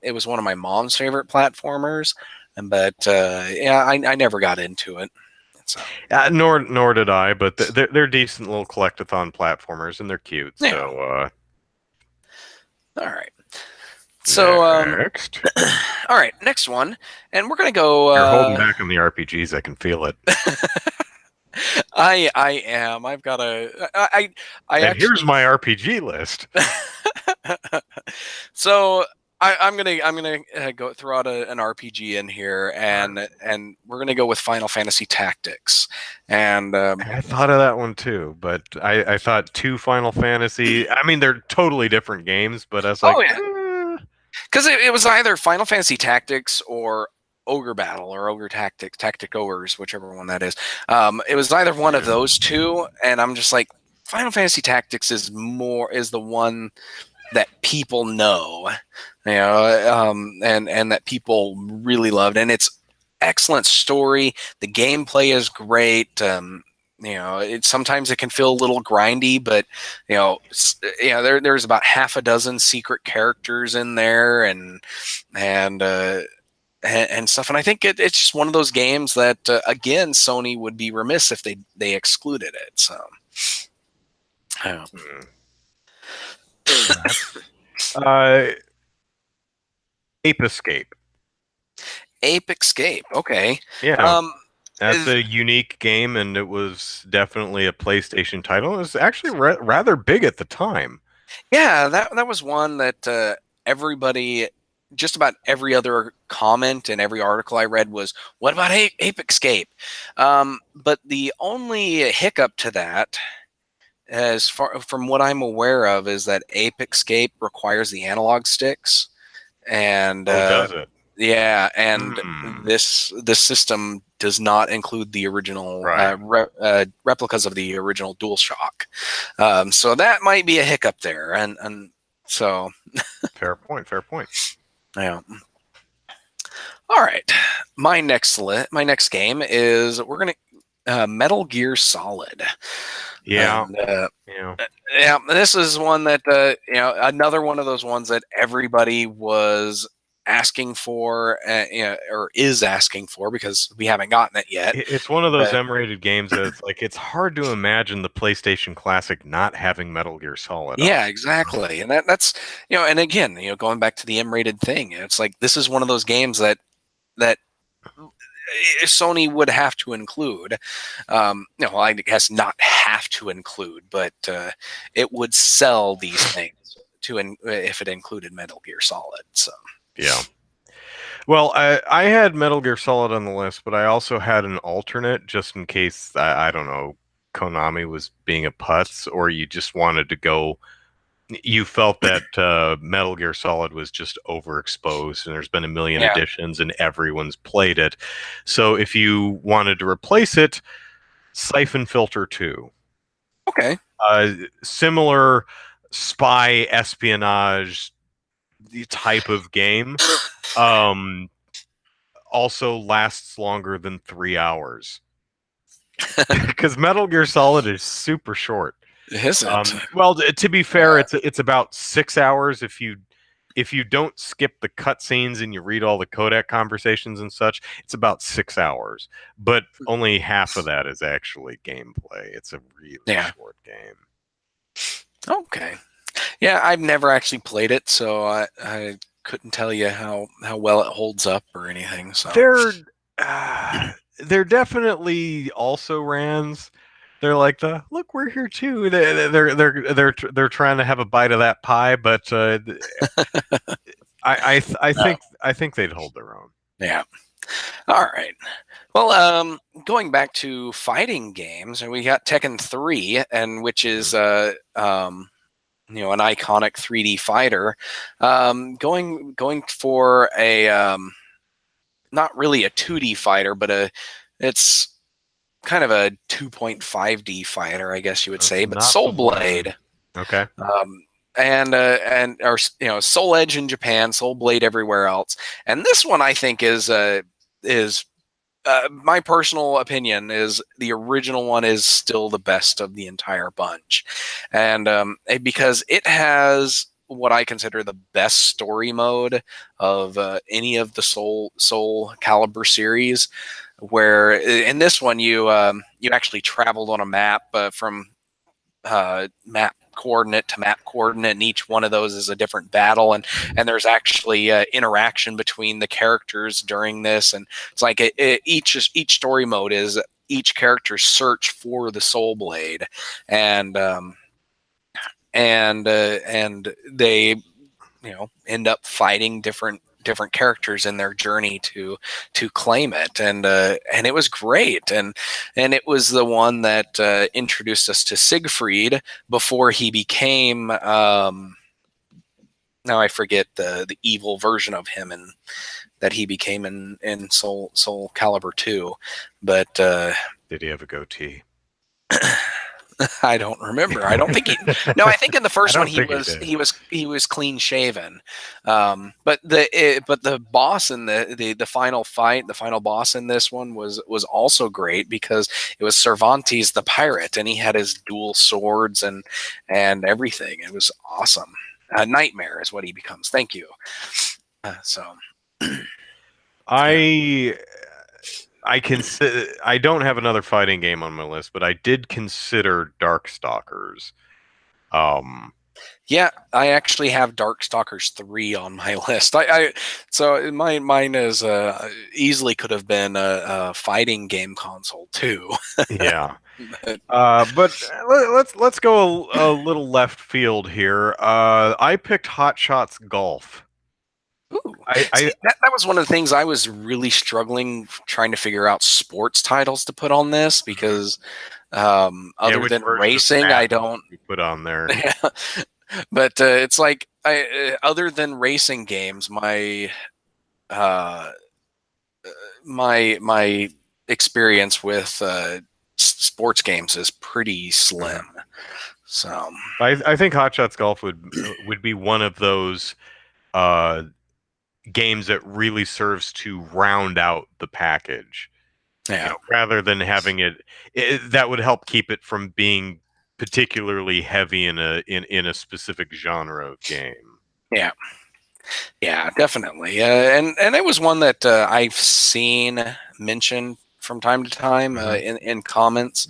it was one of my mom's favorite platformers, but yeah, I never got into it. So Nor did I, but they're decent little collectathon platformers, and they're cute. yeah. So All right. So next, all right, next one, and we're gonna go. you're holding back on the RPGs. I can feel it. I am. I've got I And here's actually. my RPG list. So I'm gonna go throw out an RPG in here, and we're gonna go with Final Fantasy Tactics, and I thought of that one too, but I thought two Final Fantasy. I mean, they're totally different games, but I was oh like, yeah, because it was either Final Fantasy Tactics or Ogre Battle or Ogre Tactics, Tactic Ogres, whichever one that is. It was either one of those two, and I'm just like, Final Fantasy Tactics is the one that people know, and that people really loved, and it's excellent story. The gameplay is great. Sometimes it can feel a little grindy, but there's about half a dozen secret characters in there, and and stuff. And I think it's just one of those games that again, Sony would be remiss if they excluded it. So. Yeah. uh, Ape Escape. Ape Escape. Okay. Yeah, Um, that's a unique game, and it was definitely a PlayStation title. It was actually rather big at the time. yeah, that was one that everybody, just about every other comment and every article I read was, "What about Ape Escape?" But the only hiccup to that, as far from what I'm aware of, is that Ape Escape requires the analog sticks, and Oh, does it? yeah, and Hmm. this system does not include the original Right. replicas of the original DualShock. So that might be a hiccup there, and so Fair point. Fair point. yeah. All right, my next game is we're gonna Metal Gear Solid, Yeah. and Yeah. yeah, this is one that another one of those ones that everybody was asking for, or is asking for because we haven't gotten it yet. It's one of those But M-rated games that it's like it's hard to imagine the PlayStation Classic not having Metal Gear Solid on. yeah, exactly, and that's and again, going back to the M-rated thing, it's like this is one of those games that Sony would have to include. I guess not have to include, but it would sell these things if it included Metal Gear Solid. So Yeah. Well, I had Metal Gear Solid on the list, but I also had an alternate just in case I don't know Konami was being a putz, or you just wanted to go. You felt that Metal Gear Solid was just overexposed, and there's been a million yeah, editions, and everyone's played it. So if you wanted to replace it, Siphon Filter 2. okay. Similar spy espionage type of game. Um, also lasts longer than 3 hours because Metal Gear Solid is super short. Is it? Well, to be fair, it's about 6 hours if you don't skip the cutscenes and you read all the codec conversations and such. It's about 6 hours, but only half of that is actually gameplay. It's a really Yeah. short game. Okay. Yeah, I've never actually played it, so I couldn't tell you how well it holds up or anything. So They're definitely also rans. They're like the look, we're here too. They're trying to have a bite of that pie, but I think they'd hold their own. yeah. All right. Well, going back to fighting games, and we got Tekken 3, and which is an iconic 3D fighter. Going for a not really a 2D fighter, but it's kind of a 2.5D fighter, I guess you would say. But Not Soul the one. Blade, Okay. and or Soul Edge in Japan, Soul Blade everywhere else, and this one I think is my personal opinion is the original one is still the best of the entire bunch, and because it has what I consider the best story mode of any of the Soul Calibur series. Where in this one you actually traveled on a map from map coordinate to map coordinate, and each one of those is a different battle, and there's actually interaction between the characters during this, and it's like each story mode is each character's search for the soul blade, and and they end up fighting different characters in their journey to claim it, and it was great, and it was the one that introduced us to Siegfried before he became now I forget the evil version of him and that he became in Soul Calibur 2, but did he have a goatee? I don't remember. I don't think he. No, I think in the first one he was clean shaven. But the boss in the final fight, the final boss in this one was also great because it was Cervantes the pirate, and he had his dual swords and everything. It was awesome. Nightmare is what he becomes. Thank you. I don't have another fighting game on my list, but I did consider Darkstalkers. Yeah, I actually have Darkstalkers 3 on my list. So mine is easily could have been a fighting game console too. Yeah. But let's go a little left field here. I picked Hot Shots Golf. Ooh. That was one of the things I was really struggling trying to figure out sports titles to put on this because other than racing, I don't put on there. But it's like other than racing games, my my experience with sports games is pretty slim. So I think Hot Shots Golf would be one of those games that really serves to round out the package. Yeah. Rather than having it that would help keep it from being particularly heavy in a specific genre of game. Yeah, definitely. And it was one that I've seen mentioned from time to time in comments,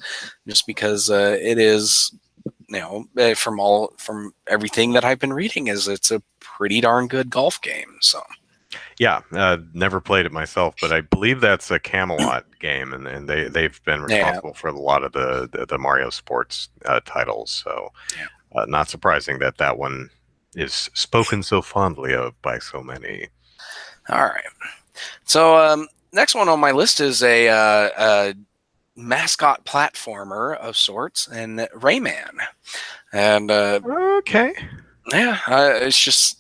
just because it is, from everything that I've been reading, is it's a pretty darn good golf game. So. Yeah, never played it myself, but I believe that's a Camelot game, and they've been responsible for a lot of the Mario sports titles. So, not surprising that one is spoken so fondly of by so many. All right. So next one on my list is a mascot platformer of sorts, and Rayman. And okay, yeah, it's just.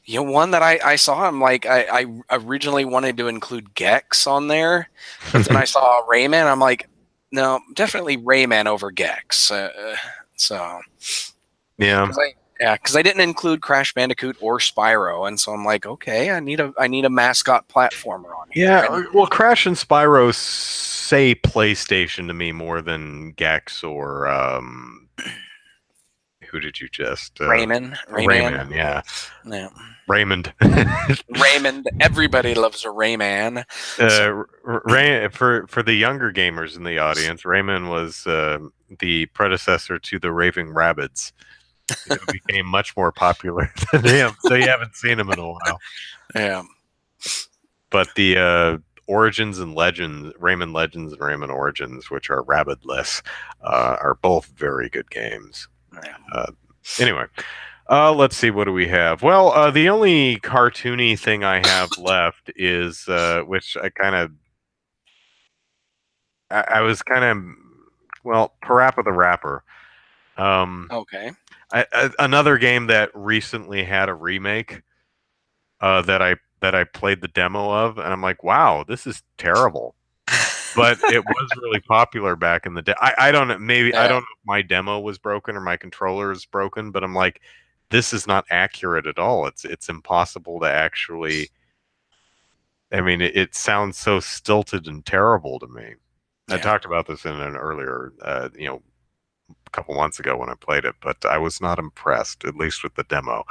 One that I saw, I'm like, I originally wanted to include Gex on there, but then I saw Rayman. I'm like, no, definitely Rayman over Gex. So, yeah, because I didn't include Crash Bandicoot or Spyro, and so I'm like, okay, I need a mascot platformer on here. Yeah, well, Crash and Spyro say PlayStation to me more than Gex or who did you just Rayman, yeah. Raymond. Raymond. Everybody loves a Rayman. For the younger gamers in the audience, Rayman was the predecessor to the Raving Rabbids. It became much more popular than him, so you haven't seen him in a while. Yeah. But the Origins and Legends, Rayman Legends and Rayman Origins, which are Rabbidless, are both very good games. Yeah. Anyway. Let's see, what do we have? Well, the only cartoony thing I have left is, which I was kind of, well, Parappa the Rapper. Okay. Another game that recently had a remake that I played the demo of, and I'm like, wow, this is terrible. But it was really popular back in the day. I don't know, maybe I don't know if my demo was broken or my controller is broken, but I'm like, this is not accurate at all. It's impossible to actually. I mean, it sounds so stilted and terrible to me. I talked about this in an earlier, a couple months ago when I played it, but I was not impressed, at least with the demo.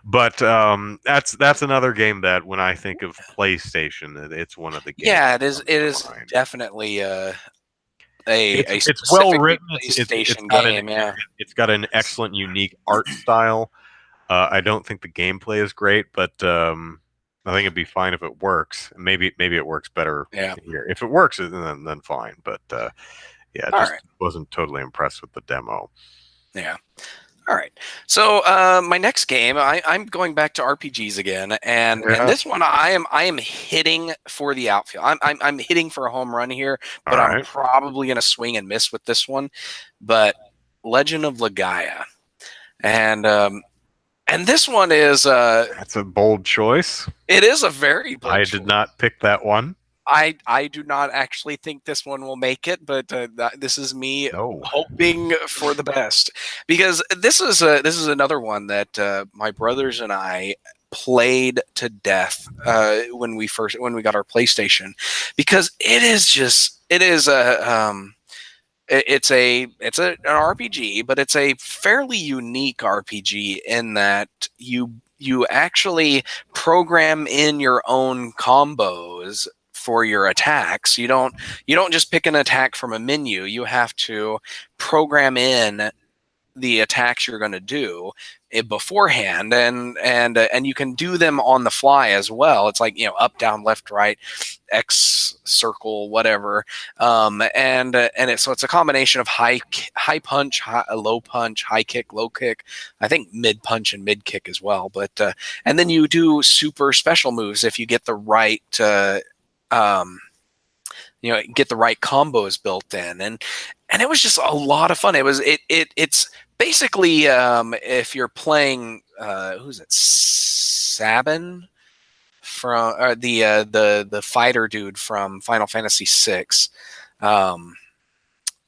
But that's another game that when I think of PlayStation, it's one of the games. Yeah, it is. It is definitely it's well written. PlayStation game. It's got an excellent, unique art style. I don't think the gameplay is great, but I think it'd be fine if it works. Maybe it works better here. If it works, then fine. But wasn't totally impressed with the demo. Yeah. All right. So my next game, I'm going back to RPGs again, and Yeah. this one I am hitting for the outfield. I'm hitting for a home run here, All but I'm right. probably gonna swing and miss with this one. But Legend of Legaia, and this one is That's a bold choice. it is a very bold I did choice. not pick that one. I do not actually think this one will make it, but this is me No. hoping for the best, because this is another one that my brothers and I played to death when we got our PlayStation, because it is a it's an RPG, but it's a fairly unique RPG in that you actually program in your own combos for your attacks. You don't just pick an attack from a menu. You have to program in the attacks you're going to do beforehand, and you can do them on the fly as well. It's like, up, down, left, right, X, circle, whatever. So it's a combination of high punch, low punch, high kick, low kick, I think mid punch and mid kick as well. But and then you do super special moves if you get the right um, get the right combos built in, and it was just a lot of fun. It's basically, if you're playing who's it, Sabin from the fighter dude from Final Fantasy VI, um,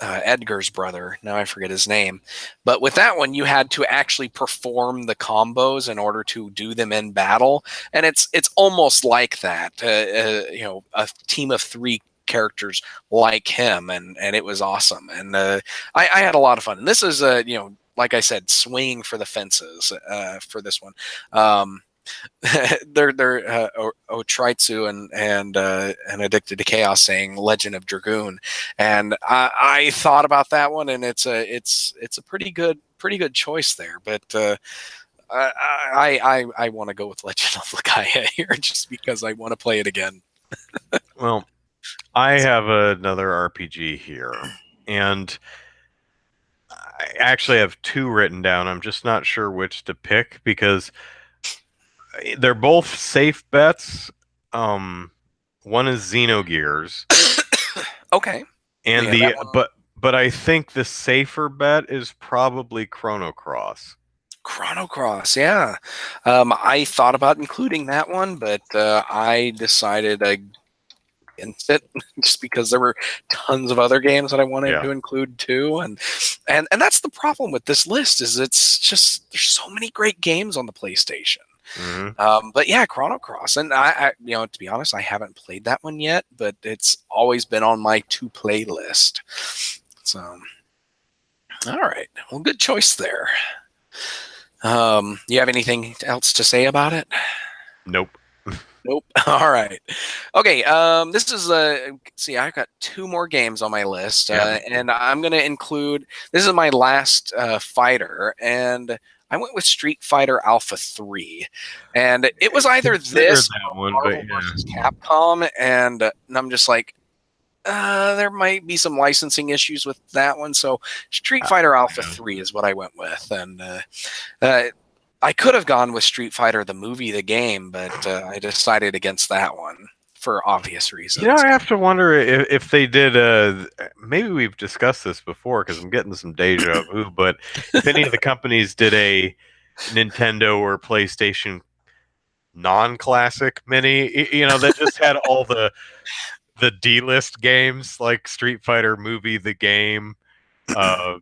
Edgar's brother. Now I forget his name, but with that one, you had to actually perform the combos in order to do them in battle, and it's almost like that. A team of three characters like him, and it was awesome, and I had a lot of fun. And this is like I said, swinging for the fences for this one. They're Otritsu and Addicted to Chaos saying Legend of Dragoon, and I thought about that one, and it's a pretty good choice there, but I want to go with Legend of Legaia here just because I want to play it again. Well, I have another RPG here, and I actually have two written down. I'm just not sure which to pick because they're both safe bets. One is Xenogears, Okay, and yeah, that one. but I think the safer bet is probably Chrono Cross. Chrono Cross, yeah. I thought about including that one, but I decided against it just because there were tons of other games that I wanted Yeah. to include too, and that's the problem with this list, is it's just there's so many great games on the PlayStation. Hmm. But yeah, Chrono Cross, and to be honest, I haven't played that one yet, but it's always been on my to play list. So, all right, well, good choice there. You have anything else to say about it? Nope. Nope. All right. Okay. This is see, I've got two more games on my list, Yeah. and I'm gonna include. This is my last fighter, and I went with Street Fighter Alpha 3, and it was either Considered this that or one, but Marvel versus Capcom, and I'm just like, there might be some licensing issues with that one, so Street Fighter Alpha yeah. 3 is what I went with, and uh, I could have gone with Street Fighter the movie, the game, but I decided against that one for obvious reasons. I have to wonder if they did. Maybe we've discussed this before because I'm getting some deja vu. But if any of the companies did a Nintendo or PlayStation non-classic mini, that just had all the D-list games like Street Fighter movie, the game, uh,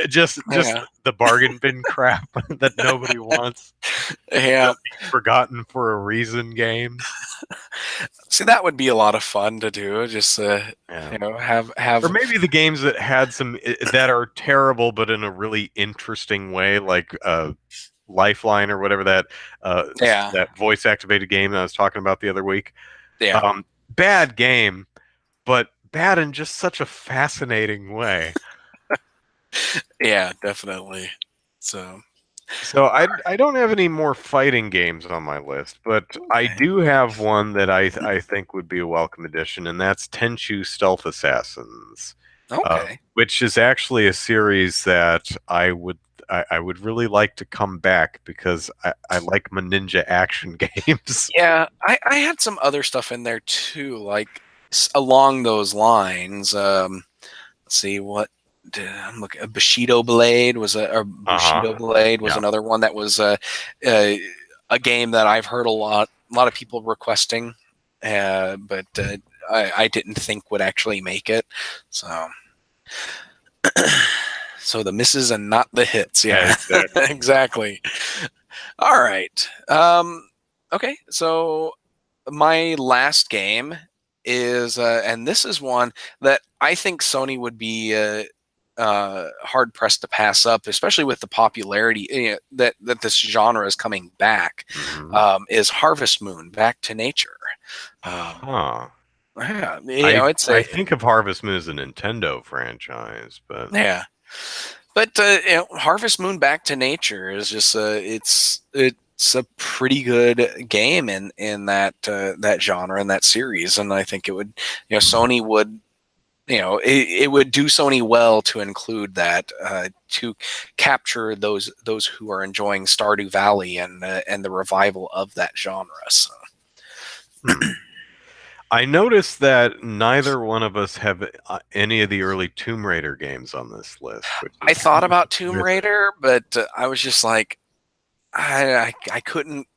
just Yeah, the bargain bin crap that nobody wants. yeah. Forgotten for a reason games. See, that would be a lot of fun to do. Just Yeah. have Or maybe the games that had that are terrible but in a really interesting way, like Lifeline or whatever yeah, that voice activated game that I was talking about the other week. yeah, Bad game, but bad in just such a fascinating way. yeah, definitely. So So I don't have any more fighting games on my list, but I okay, do have one that I think would be a welcome addition, and that's Tenchu Stealth Assassins, okay, which is actually a series that I would really like to come back because I like my ninja action games. Yeah, I had some other stuff in there too, like along those lines. Let's see what I'm looking. Bushido Blade was or Bushido Uh-huh. Blade was Yeah. another one that was a game that I've heard a lot of people requesting, but I didn't think would actually make it. So, so the misses and not the hits. Yeah, Exactly. exactly. All right. Okay, so my last game is, and this is one that I think Sony would be hard pressed to pass up, especially with the popularity that this genre is coming back. Mhm. Is Harvest Moon: Back to Nature? Um, Huh. yeah, it's I a think of Harvest Moon as a Nintendo franchise, but yeah, but Harvest Moon: Back to Nature is just it's a pretty good game in that that genre and that series, and I think it would Sony would it would do Sony well to include that to capture those who are enjoying Stardew Valley and the revival of that genre. So hmm. I noticed that neither one of us have any of the early Tomb Raider games on this list, which I is thought kind of about Tomb surprising. Raider, but I was just like I couldn't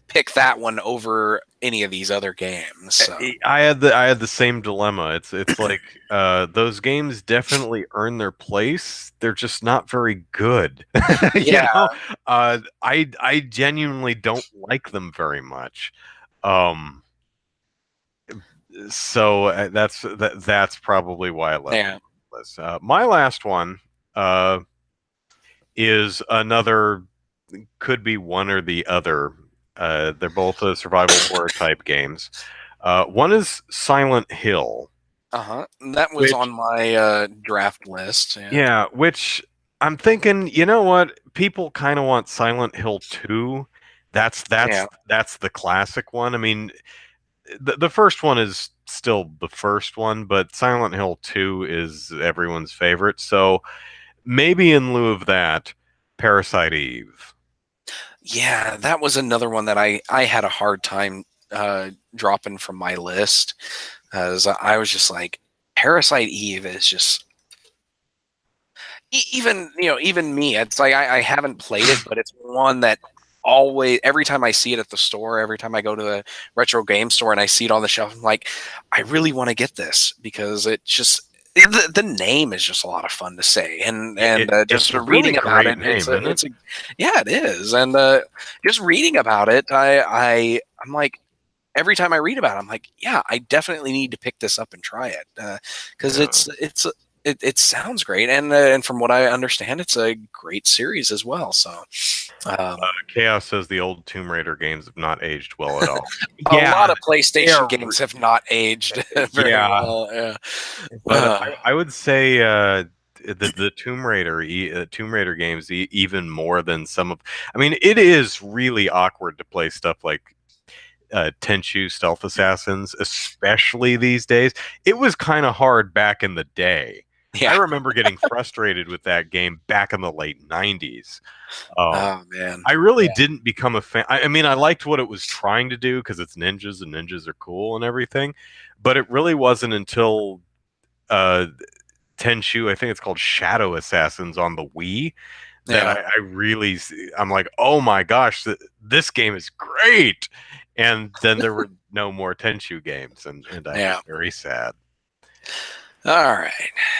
pick that one over any of these other games. So I had the same dilemma. It's like those games definitely earn their place. They're just not very good. You yeah, know, I genuinely don't like them very much. Um, so that's probably why I left them yeah, on the list. My last one uh, is another, could be one or the other. They're both survival horror type games. One is Silent Hill, that was on which, my draft list. Yeah, yeah, which I'm thinking, you know what? People kind of want Silent Hill 2. yeah, That's the classic one. I mean, the first one is still the first one, but Silent Hill 2 is everyone's favorite. So maybe in lieu of that, Parasite Eve. yeah. That was another one that I had a hard time dropping from my list, as I was just like, Parasite Eve is just even even me. It's like I haven't played it, but it's one that always every time I see it at the store, every time I go to a retro game store and I see it on the shelf, I'm like, I really want to get this because it just the name is just a lot of fun to say, and It's just a really reading about great it, name, isn't it? it's a yeah, it is, and just reading about it, I'm like every time I read about it, I'm like, yeah, I definitely need to pick this up and try it because Yeah. it sounds great, and from what I understand, it's a great series as well. So, um, Chaos says the old Tomb Raider games have not aged well at all. a lot Yeah, of PlayStation they're games have not aged very yeah, well. Yeah. but I would say the Tomb Raider games even more than some of. I mean, it is really awkward to play stuff like Tenchu Stealth Assassins, especially these days. It was kind of hard back in the day. I Yeah. remember getting frustrated with that game back in the late '90s. Um, Oh man. I really Yeah. didn't become a fan. I mean, I liked what it was trying to do because it's ninjas and ninjas are cool and everything, but it really wasn't until uh, Tenchu, I think it's called Shadow Assassins on the Wii, that Yeah. I really, I'm like, oh my gosh, this game is great. And then there were no more Tenchu games, and I was Yeah. very sad. All right.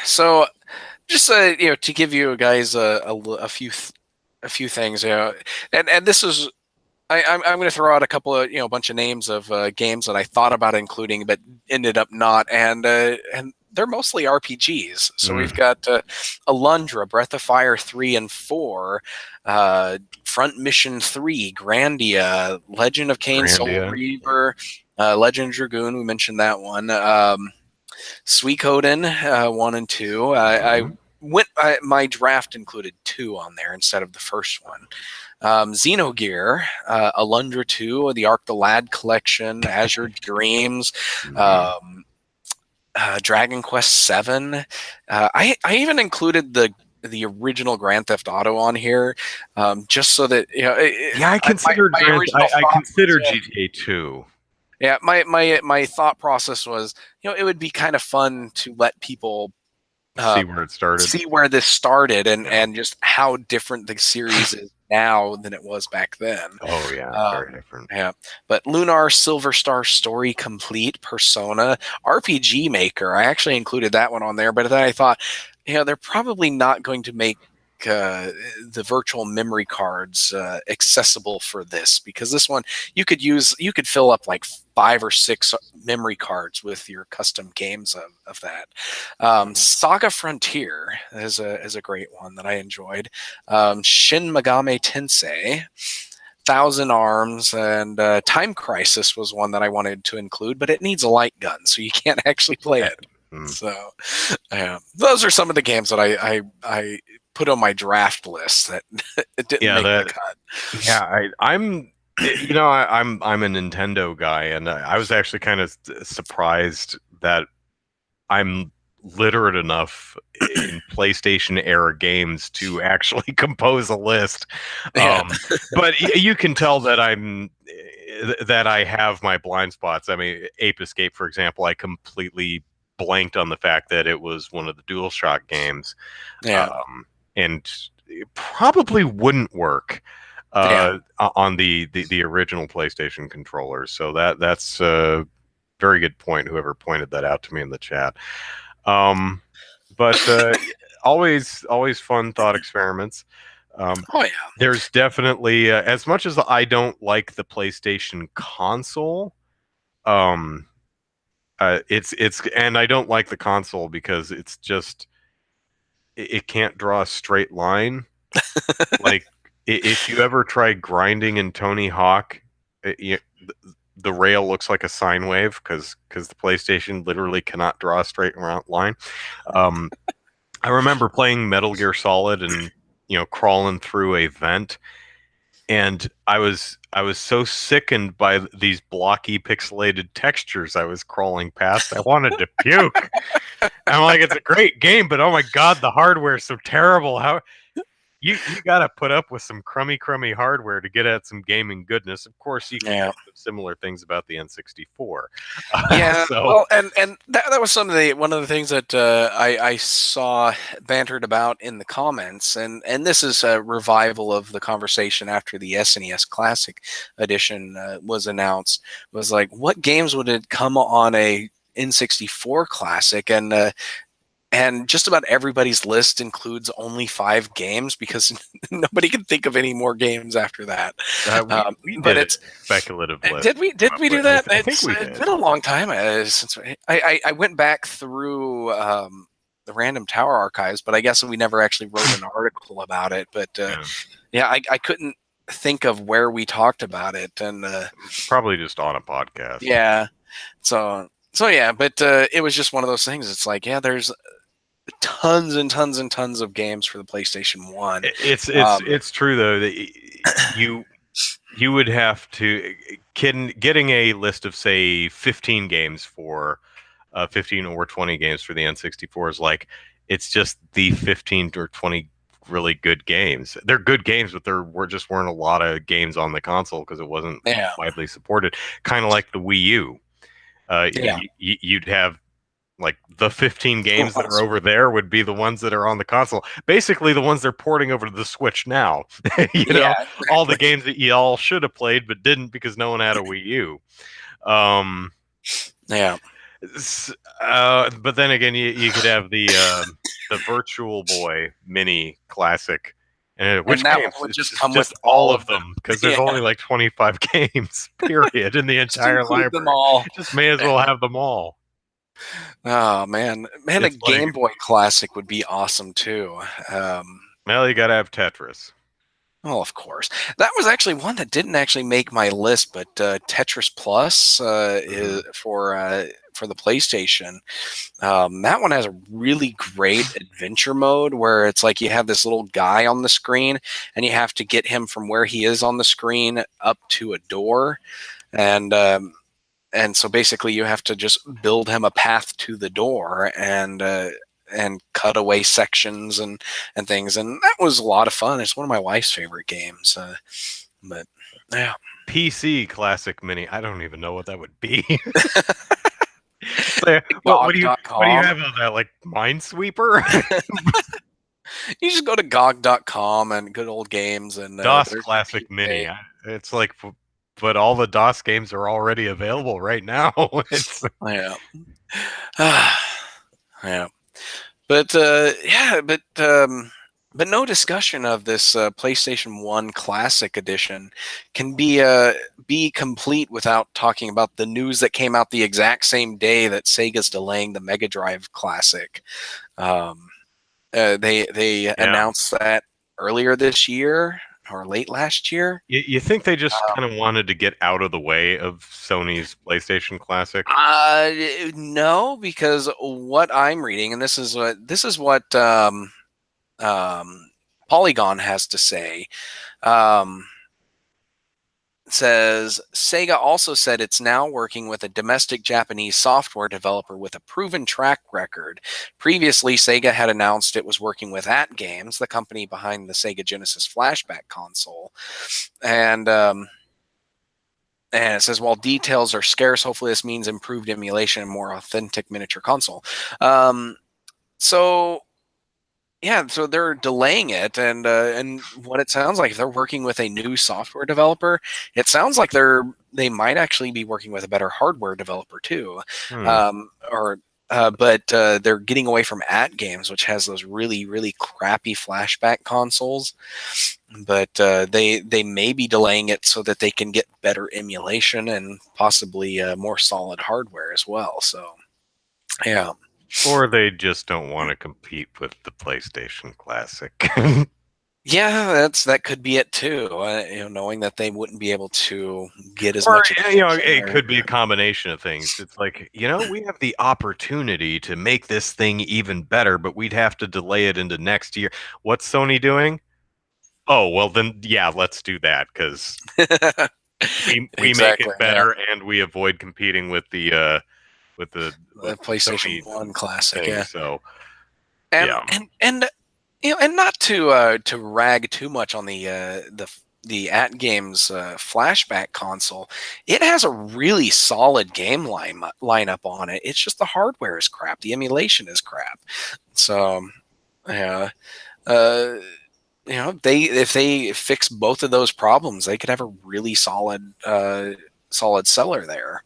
So, just to give you guys a few a few things, and this is I'm going to throw out a couple of a bunch of names of games that I thought about including but ended up not, and they're mostly RPGs. So Mm, we've got Alundra, Breath of Fire 3 and 4, Front Mission 3, Grandia, Legend of Kain, Soul Grandia. Reaver, Legend of Dragoon. We mentioned that one. Suikoden 1 and 2. I Mhm. went. My draft included 2 on there instead of the first one. Xenogear, Alundra 2, the Arc the Lad Collection, Azure Dreams, Mhm. um, Dragon Quest 7. I even included the original Grand Theft Auto on here, just so that Yeah, I considered my original I thought was, considered GTA 2. yeah, my thought process was, it would be kind of fun to let people See uh, where it started. see where this started Yeah. and just how different the series is now than it was back then. Oh yeah, very different. Yeah, but Lunar, Silver Star, Story Complete, Persona, RPG Maker. I actually included that one on there, but then I thought, they're probably not going to make the virtual memory cards accessible for this, because this one you could fill up like 5 or 6 memory cards with your custom games of that. Saga Frontier is a great one that I enjoyed. Shin Megami Tensei, Thousand Arms, and Time Crisis was one that I wanted to include, but it needs a light gun, so you can't actually play it. So, those are some of the games that I put on my draft list that it didn't make the cut. Yeah, I'm I'm a Nintendo guy, and I was actually kind of surprised that I'm literate enough in PlayStation era games to actually compose a list. Yeah. But you can tell that that I have my blind spots. I mean, Ape Escape, for example, I completely blanked on the fact that it was one of the DualShock games. Yeah. And it probably wouldn't work Yeah. on the original PlayStation controllers. So that's a very good point. Whoever pointed that out to me in the chat. But always fun thought experiments. Oh yeah. There's definitely as much as I don't like the PlayStation console. It's and I don't like the console because it's just it can't draw a straight line. Like if you ever try grinding in Tony Hawk, the rail looks like a sine wave because the PlayStation literally cannot draw a straight line. I remember playing Metal Gear Solid and crawling through a vent, and I was so sickened by these blocky pixelated textures I was crawling past. I wanted to puke. I'm like, it's a great game, but oh my god, the hardware is so terrible. How you got to put up with some crummy hardware to get at some gaming goodness. Of course, you can say some similar things about the N64. Yeah, So well, and that was one of the things that I saw bantered about in the comments, and this is a revival of the conversation after the SNES Classic Edition was announced. Was like, what games would it come on a N64 Classic? And just about everybody's list includes only 5 games, because nobody can think of any more games after that. we But did it's a speculative list. Did we do that? I think we did. It's been a long time since I went back through the Random Tower archives, but I guess we never actually wrote an article about it. But yeah, I couldn't think of where we talked about it, and probably just on a podcast. Yeah, so yeah, but it was just one of those things. It's like, yeah, there's tons and tons and tons of games for the PlayStation 1. It's true though that you would have to getting a list of say 15 games for 15 or 20 games for the N64 is like it's just the 15 or 20 really good games. They're good games, but there weren't a lot of games on the console because it wasn't widely supported. Kind of like the Wii U. You'd have like the 15 games that are over there would be the ones that are on the console. Basically, the ones they're porting over to the Switch now. All the games that you all should have played but didn't because no one had a Wii U. But then again, you could have the Virtual Boy Mini Classic. Which games? Would just come just with all of them because there's only like 25 games, period, in the entire library. Them all. Just may as well have them all. Oh man, a Game Boy Classic would be awesome too. Well, you gotta have Tetris. Well, of course, that was actually one that didn't actually make my list, but Tetris Plus is for the PlayStation. That one has a really great adventure mode where it's like you have this little guy on the screen, and you have to get him from where he is on the screen up to a door, and so basically you have to just build him a path to the door, and cutaway sections and things, and that was a lot of fun. It's one of my wife's favorite games. But yeah, PC Classic Mini. I don't even know what that would be. So, what do you GOG.com. have on that? Like Minesweeper? You just go to GOG.com and good old games, and DOS there's your Classic Mini. PK. It's like, but all the DOS games are already available right now. It's Yeah. Yeah. But yeah, but no discussion of this PlayStation 1 Classic Edition can be complete without talking about the news that came out the exact same day that Sega's delaying the Mega Drive Classic. They yeah. announced that earlier this year or late last year. You think they just kind of wanted to get out of the way of Sony's PlayStation Classic? No, because what I'm reading, and this is what Polygon has to say. Says Sega also said it's now working with a domestic Japanese software developer with a proven track record. Previously, Sega had announced it was working with AtGames, the company behind the Sega Genesis flashback console, and it says while details are scarce, hopefully this means improved emulation and more authentic miniature console. So yeah, so they're delaying it, and what it sounds like, if they're working with a new software developer, it sounds like they might actually be working with a better hardware developer too, or but they're getting away from AtGames, which has those really crappy flashback consoles. But they may be delaying it so that they can get better emulation and possibly more solid hardware as well. So yeah. Or they just don't want to compete with the PlayStation Classic. Yeah, that could be it too. Knowing that they wouldn't be able to get as Or, much it could be a combination of things. It's like, we have the opportunity to make this thing even better, but we'd have to delay it into next year. What's Sony doing? Oh, well then, yeah, let's do that because we make it exactly. Yeah, better and we avoid competing with the with Sony PlayStation 1 Classic. thing. Yeah, So and yeah, and and not to rag too much on the At Games flashback console. It has a really solid game lineup on it. It's just the hardware is crap. The emulation is crap. So yeah. Uh, if they fix both of those problems, they could have a really solid seller there.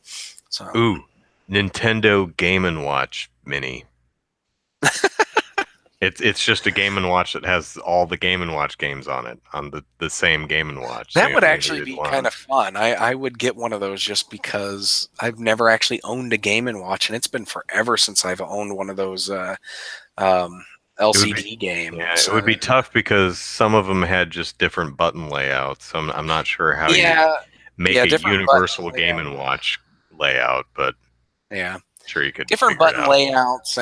So ooh, Nintendo Game and Watch Mini. It's just a Game and Watch that has all the Game and Watch games on it on the same Game and Watch. So that you would only actually needed be kind one. of fun. I would get one of those just because I've never actually owned a Game and Watch, and it's been forever since I've owned one of those um, It would be LCD Yeah, games. it would be tough because some of them had just different button layouts. So I'm not sure how you Yeah, make yeah, a different button universal Game layout. and Watch layout, but Yeah, sure you could different figure it button out. layouts,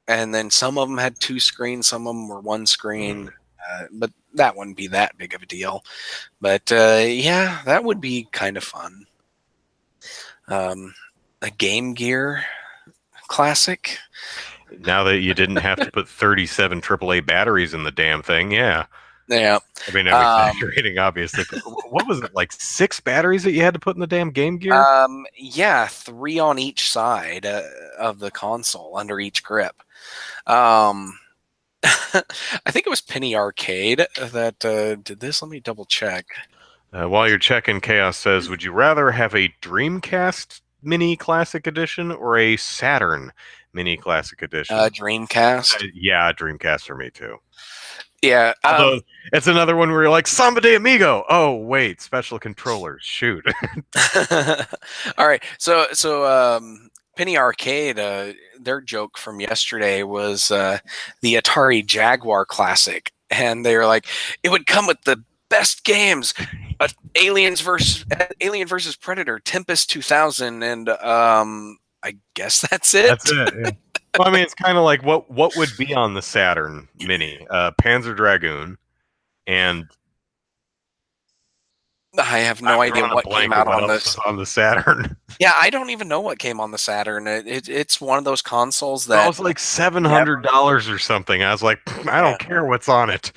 and then some of them had two screens, some of them were one screen. Mm. But that wouldn't be that big of a deal. But yeah, that would be kind of fun. A Game Gear Classic. Now that you didn't have to put 37 AAA batteries in the damn thing, yeah. Yeah. I mean, I'm exaggerating, obviously, but what was it, like 6 batteries that you had to put in the damn Game Gear? Yeah, three on each side of the console under each grip. Um, I think it was Penny Arcade that did this. Let me double check. While you're checking, Chaos says, would you rather have a Dreamcast Mini Classic Edition or a Saturn Mini Classic Edition? Dreamcast. Yeah, Dreamcast for me too. Yeah. Although it's another one where you're like, Samba de Amigo. Oh wait, special controllers. Shoot. All right. So Penny Arcade, their joke from yesterday was the Atari Jaguar Classic, and they were like, it would come with the best games, Alien versus Predator, Tempest 2000, and I guess that's it. That's it. Yeah. Well, I mean, it's kind of like what would be on the Saturn Mini? Panzer Dragoon and I have no I'm idea drawing a what came blank of out what on else was this. on the Saturn. Yeah, I don't even know what came on the Saturn. It's one of those consoles It that was like never. $700 or something. I was like, I Yeah. don't care what's on it.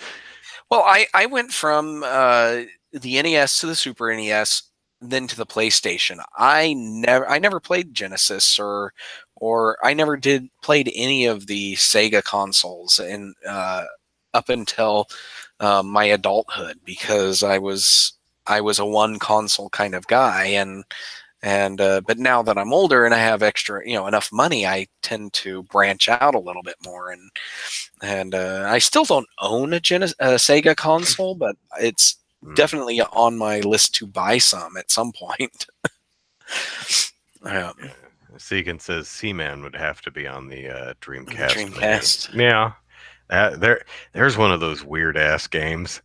Well, I went from the NES to the Super NES, then to the PlayStation. I never played Genesis or I never did played any of the Sega consoles and up until my adulthood because I was a one console kind of guy and but now that I'm older and I have extra enough money, I tend to branch out a little bit more and I still don't own a Sega console, but it's definitely on my list to buy some at some point. Yeah. Segan says Seaman would have to be on the The Dreamcast Mini. Dreamcast. Yeah, there's one of those weird ass games.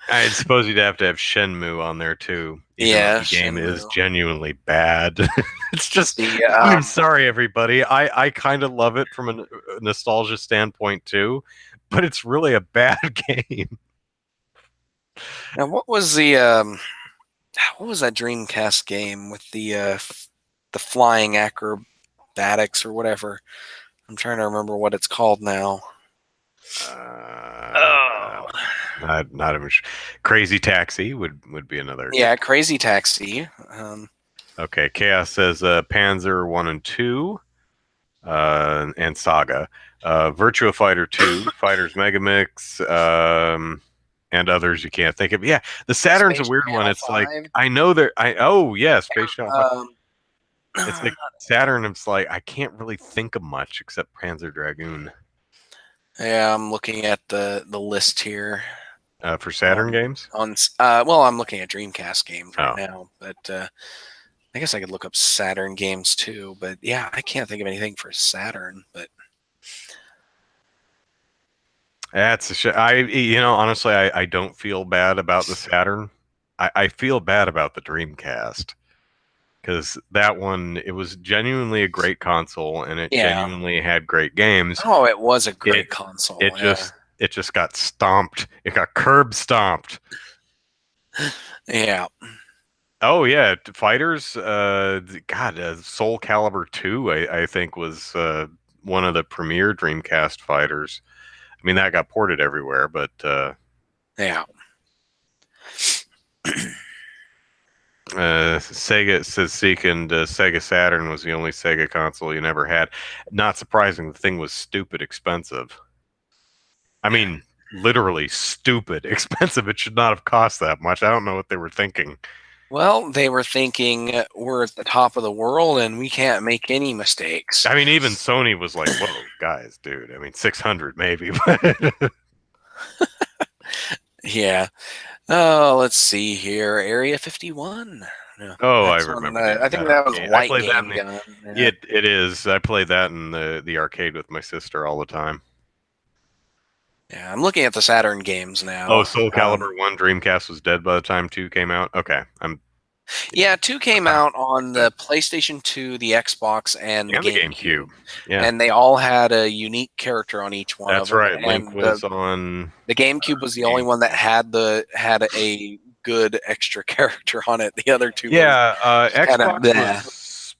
I suppose you'd have to have Shenmue on there too, even though Yeah, the game is Shenmue. genuinely bad. It's just, The I'm sorry, everybody. I kind of love it from a nostalgia standpoint too, but it's really a bad game. Now what was that Dreamcast game with the flying acrobatics or whatever? I'm trying to remember what it's called now. Uh, Oh. not even Crazy Taxi would be another Yeah, good. Crazy Taxi. Okay, Chaos says Panzer 1 and 2 and Saga. Virtua Fighter 2, Fighters Megamix, and others you can't think of. Yeah, the Saturn's a Space weird one. Channel It's like 5. I know that oh yeah, Space Shuttle 5. Um, It's like Saturn. It's like I can't really think of much except Panzer Dragoon. yeah, I'm looking at the list here. For Saturn games. Well, I'm looking at Dreamcast games right Oh, now, but I guess I could look up Saturn games too. But yeah, I can't think of anything for Saturn. But that's a honestly, I don't feel bad about the Saturn. I feel bad about the Dreamcast because that one, it was genuinely a great console and it yeah, genuinely had great games. oh, it was a It great console. it Yeah, just got stomped. It got curb stomped. yeah. Oh yeah, Fighters. God, Soul Calibur 2, I think was one of the premier Dreamcast fighters. I mean, that got ported everywhere, but Yeah. Sega says Seek and Sega Saturn was the only Sega console you never had. Not surprising, the thing was stupid expensive. I mean, literally stupid expensive. It should not have cost that much. I don't know what they were thinking. Well, they were thinking we're at the top of the world and we can't make any mistakes. I mean, even Sony was like, "Whoa, guys, dude." I mean, 600 maybe, but Yeah. Oh, let's see here. Area 51. Yeah, oh, I that's one. remember I think that that was arcade. I White played that in Game the. Gun. Yeah. It is. I played that in the arcade with my sister all the time. Yeah, I'm looking at the Saturn games Oh, now. Soul Calibur 1 Dreamcast was dead by the time 2 came out. Okay, Yeah, 2 came I'm out on the PlayStation 2, the Xbox, and the and the GameCube. GameCube. Yeah, And they all had a unique character on each one of that's them. right. Link And was on the GameCube was the only game. one that had a good extra character on it. The other two was Yeah, kind of Xbox was bleh.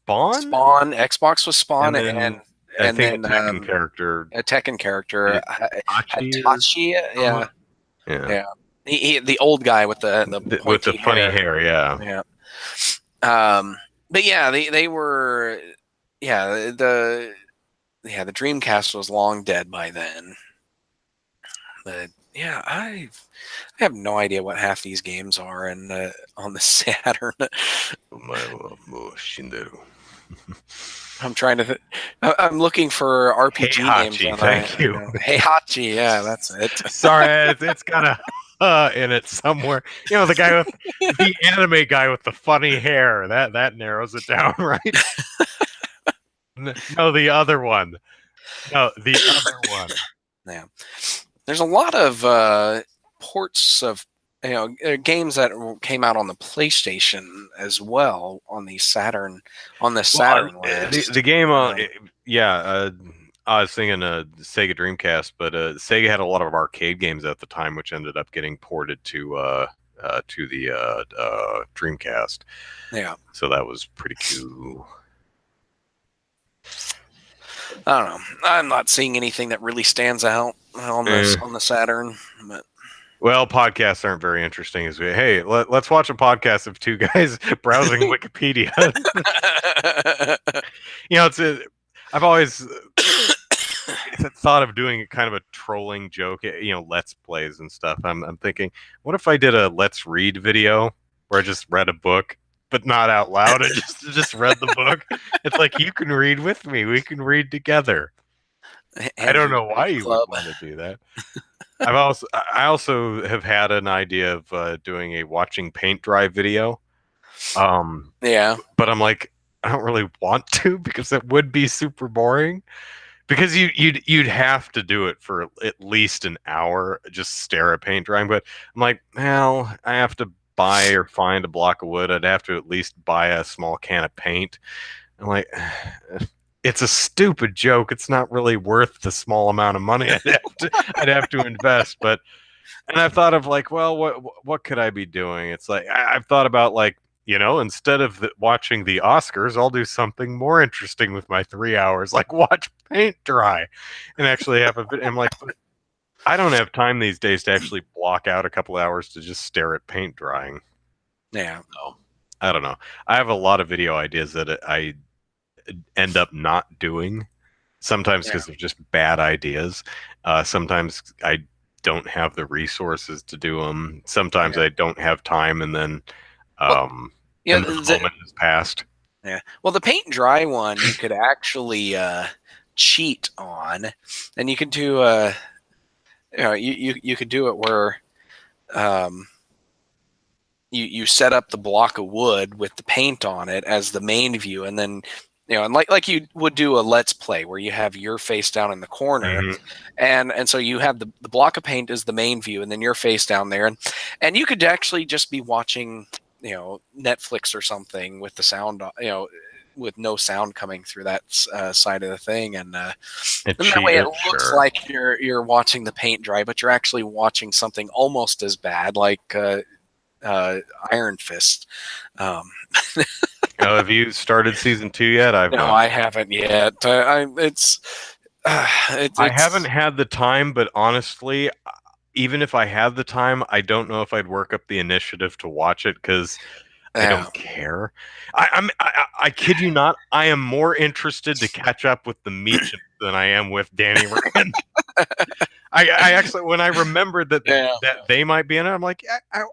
Spawn, Spawn. Xbox was and Spawn, then I and think a then Tekken character, a Tekken character Hachi or Hitachi. Yeah, someone. Yeah, yeah. The old guy with the with the pointy funny hair. hair. Yeah. Yeah. But yeah, they were. Yeah, the Dreamcast was long dead by then. But yeah, I have no idea what half these games are and on the Saturn. I'm trying to. I'm looking for RPG names Heihachi, on thank you. Heihachi. Yeah, that's it. Sorry, it's got a in it somewhere. You know, the anime guy with the funny hair. That narrows it down, right? No, the other one. No, the other one. Yeah, there's a lot of ports of games that came out on the PlayStation as well on the Well, Saturn list. the game, yeah. I was thinking Sega Dreamcast, but Sega had a lot of arcade games at the time, which ended up getting ported to to the Dreamcast. Yeah. So that was pretty cool. I don't know. I'm not seeing anything that really stands out on the Saturn. But well, podcasts aren't very interesting. Hey, let's watch a podcast of two guys browsing Wikipedia. I've always thought of doing kind of a trolling joke, let's plays and stuff. I'm thinking, what if I did a let's read video where I just read a book, but not out loud. I just read the book. It's like, you can read with me. We can read together. I don't know why you would want to do that. I also have had an idea of doing a watching paint dry video. Yeah. But I'm like, I don't really want to, because it would be super boring. Because you'd have to do it for at least an hour, just stare at paint drying. But I'm like, well, I have to buy or find a block of wood. I'd have to at least buy a small can of paint. I'm like, it's a stupid joke. It's not really worth the small amount of money I'd have to invest. But, and I've thought of like, well, what could I be doing? It's like, I've thought about like, instead of watching the Oscars, I'll do something more interesting with my 3 hours, like watch paint dry, and actually have a bit. I'm like, but I don't have time these days to actually block out a couple hours to just stare at paint drying. Yeah. So, I don't know. I have a lot of video ideas that I end up not doing. Sometimes because they're just bad ideas. Sometimes I don't have the resources to do them. Sometimes I don't have time, and then and the moment has passed. Yeah. Well, the paint dry one you could actually cheat on, and you could do you could do it where you set up the block of wood with the paint on it as the main view, and then and like you would do a let's play where you have your face down in the corner, and so you have the block of paint as the main view, and then your face down there, and you could actually just be watching Netflix or something with the sound with no sound coming through that side of the thing, and that way it looks like you're watching the paint dry, but you're actually watching something almost as bad, like Iron Fist. Have you started season 2 yet? I haven't yet. I haven't had the time, but honestly, even if I had the time, I don't know if I'd work up the initiative to watch it, because I don't care. I kid you not, I am more interested to catch up with the Meachums than I am with Danny Rand. I actually, when I remembered that they might be in it, I'm like,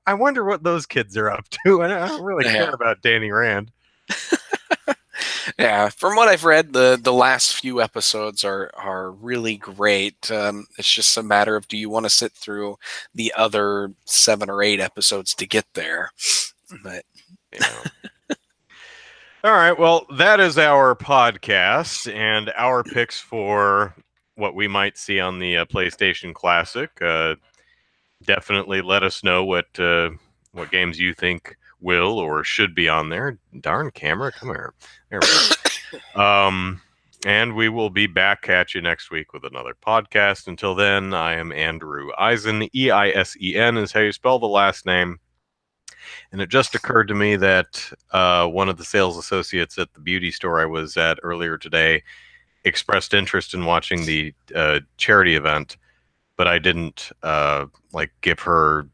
I wonder what those kids are up to, and I don't really care about Danny Rand. Yeah, from what I've read, the last few episodes are really great. It's just a matter of, do you want to sit through the other 7 or 8 episodes to get there? But all right, well, that is our podcast and our picks for what we might see on the PlayStation Classic. Definitely let us know what games you think will or should be on there. Darn camera, come here. There we go. And we will be back at you next week with another podcast. Until then, I am Andrew Eisen. Eisen is how you spell the last name. And it just occurred to me that one of the sales associates at the beauty store I was at earlier today expressed interest in watching the charity event, but I didn't give her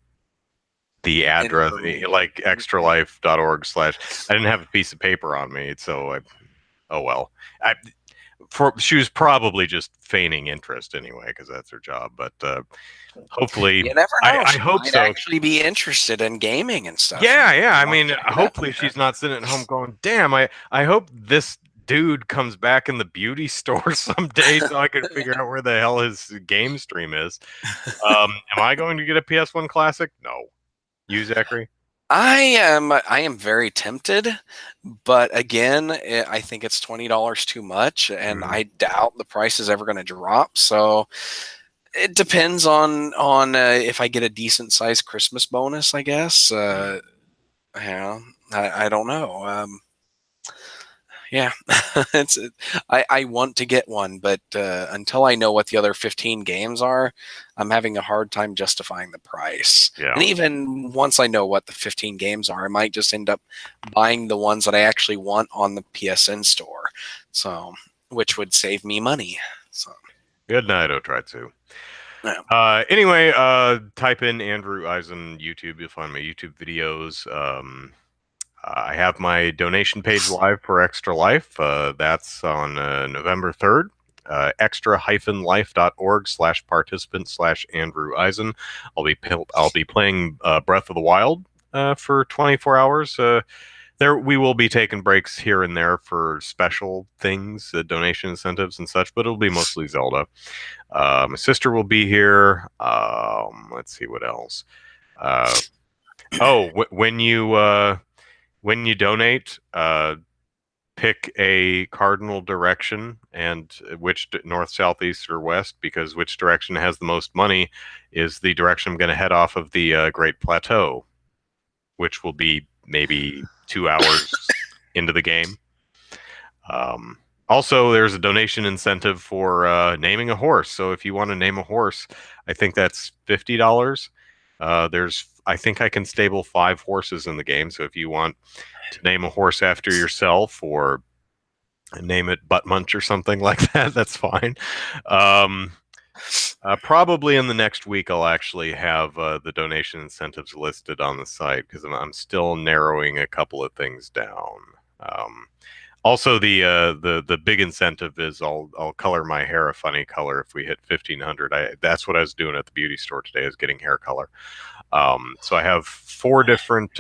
the address, like extralife.org/. I didn't have a piece of paper on me, so she was probably just feigning interest anyway, because that's her job. But hopefully, you never know. I hope might so. Actually, be interested in gaming and stuff. Yeah. I mean, hopefully she's not sitting at home going, "Damn, I hope this dude comes back in the beauty store someday so I can figure out where the hell his game stream is." Am I going to get a PS1 Classic? No. You, Zachary? I am very tempted, but again, I think it's $20 too much, and I doubt the price is ever going to drop. So it depends on if I get a decent sized Christmas bonus, I guess. I don't know. Yeah, it's I want to get one, but until I know what the other 15 games are, I'm having a hard time justifying the price. Yeah. And even once I know what the 15 games are, I might just end up buying the ones that I actually want on the PSN store. So, which would save me money. So, good night, Otratsu. yeah. Anyway, type in Andrew Eisen YouTube. You'll find my YouTube videos. I have my donation page live for Extra Life. That's on November 3rd. extra-life.org/participant/Andrew Eisen. I'll be playing Breath of the Wild for 24 hours. There we will be taking breaks here and there for special things, donation incentives and such, but it'll be mostly Zelda. My sister will be here. Let's see what else. When you donate, pick a cardinal direction and which north, south, east, or west, because which direction has the most money is the direction I'm going to head off of the Great Plateau, which will be maybe 2 hours into the game. Also, there's a donation incentive for naming a horse. So if you want to name a horse, I think that's $50. I think I can stable 5 horses in the game. So if you want to name a horse after yourself or name it Butt Munch or something like that, that's fine. Probably in the next week, I'll actually have the donation incentives listed on the site because I'm still narrowing a couple of things down. Also, the big incentive is I'll color my hair a funny color if we hit 1,500. That's what I was doing at the beauty store today, is getting hair color. So I have 4 different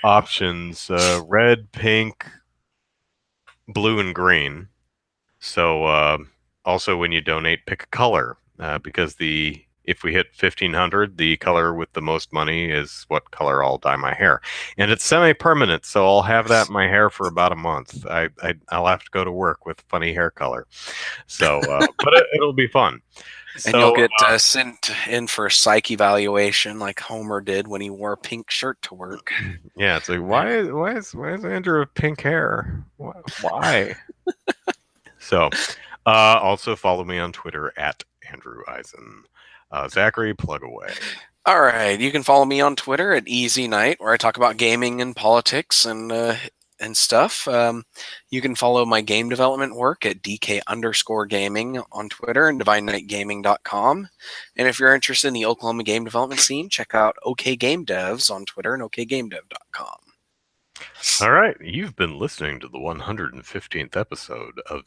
options: red, pink, blue, and green. So also, when you donate, pick a color because if we hit 1,500, the color with the most money is what color I'll dye my hair, and it's semi-permanent, so I'll have that in my hair for about a month. I'll have to go to work with funny hair color, so but it'll be fun. And you'll get sent in for a psych evaluation like Homer did when he wore a pink shirt to work. Yeah, it's like why is Andrew have pink hair? Why? So, also follow me on Twitter at Andrew Eisen. Zachary, plug away. All right, you can follow me on Twitter at EZKnight, where I talk about gaming and politics and stuff. You can follow my game development work at DK_gaming on Twitter and DivineKnightGaming.com. And if you're interested in the Oklahoma game development scene, check out OK Game Devs on Twitter and OKGameDev.com. All right, you've been listening to the 115th episode of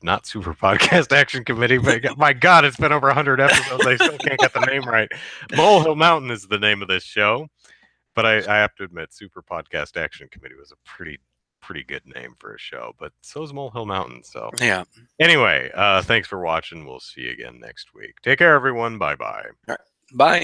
Not Super Podcast Action Committee. But my God, it's been over 100 episodes. I still can't get the name right. Molehill Mountain is the name of this show, but I have to admit, Super Podcast Action Committee was a pretty good name for a show. But so is Molehill Mountain. So yeah. Anyway, thanks for watching. We'll see you again next week. Take care, everyone. Bye-bye. All right. Bye.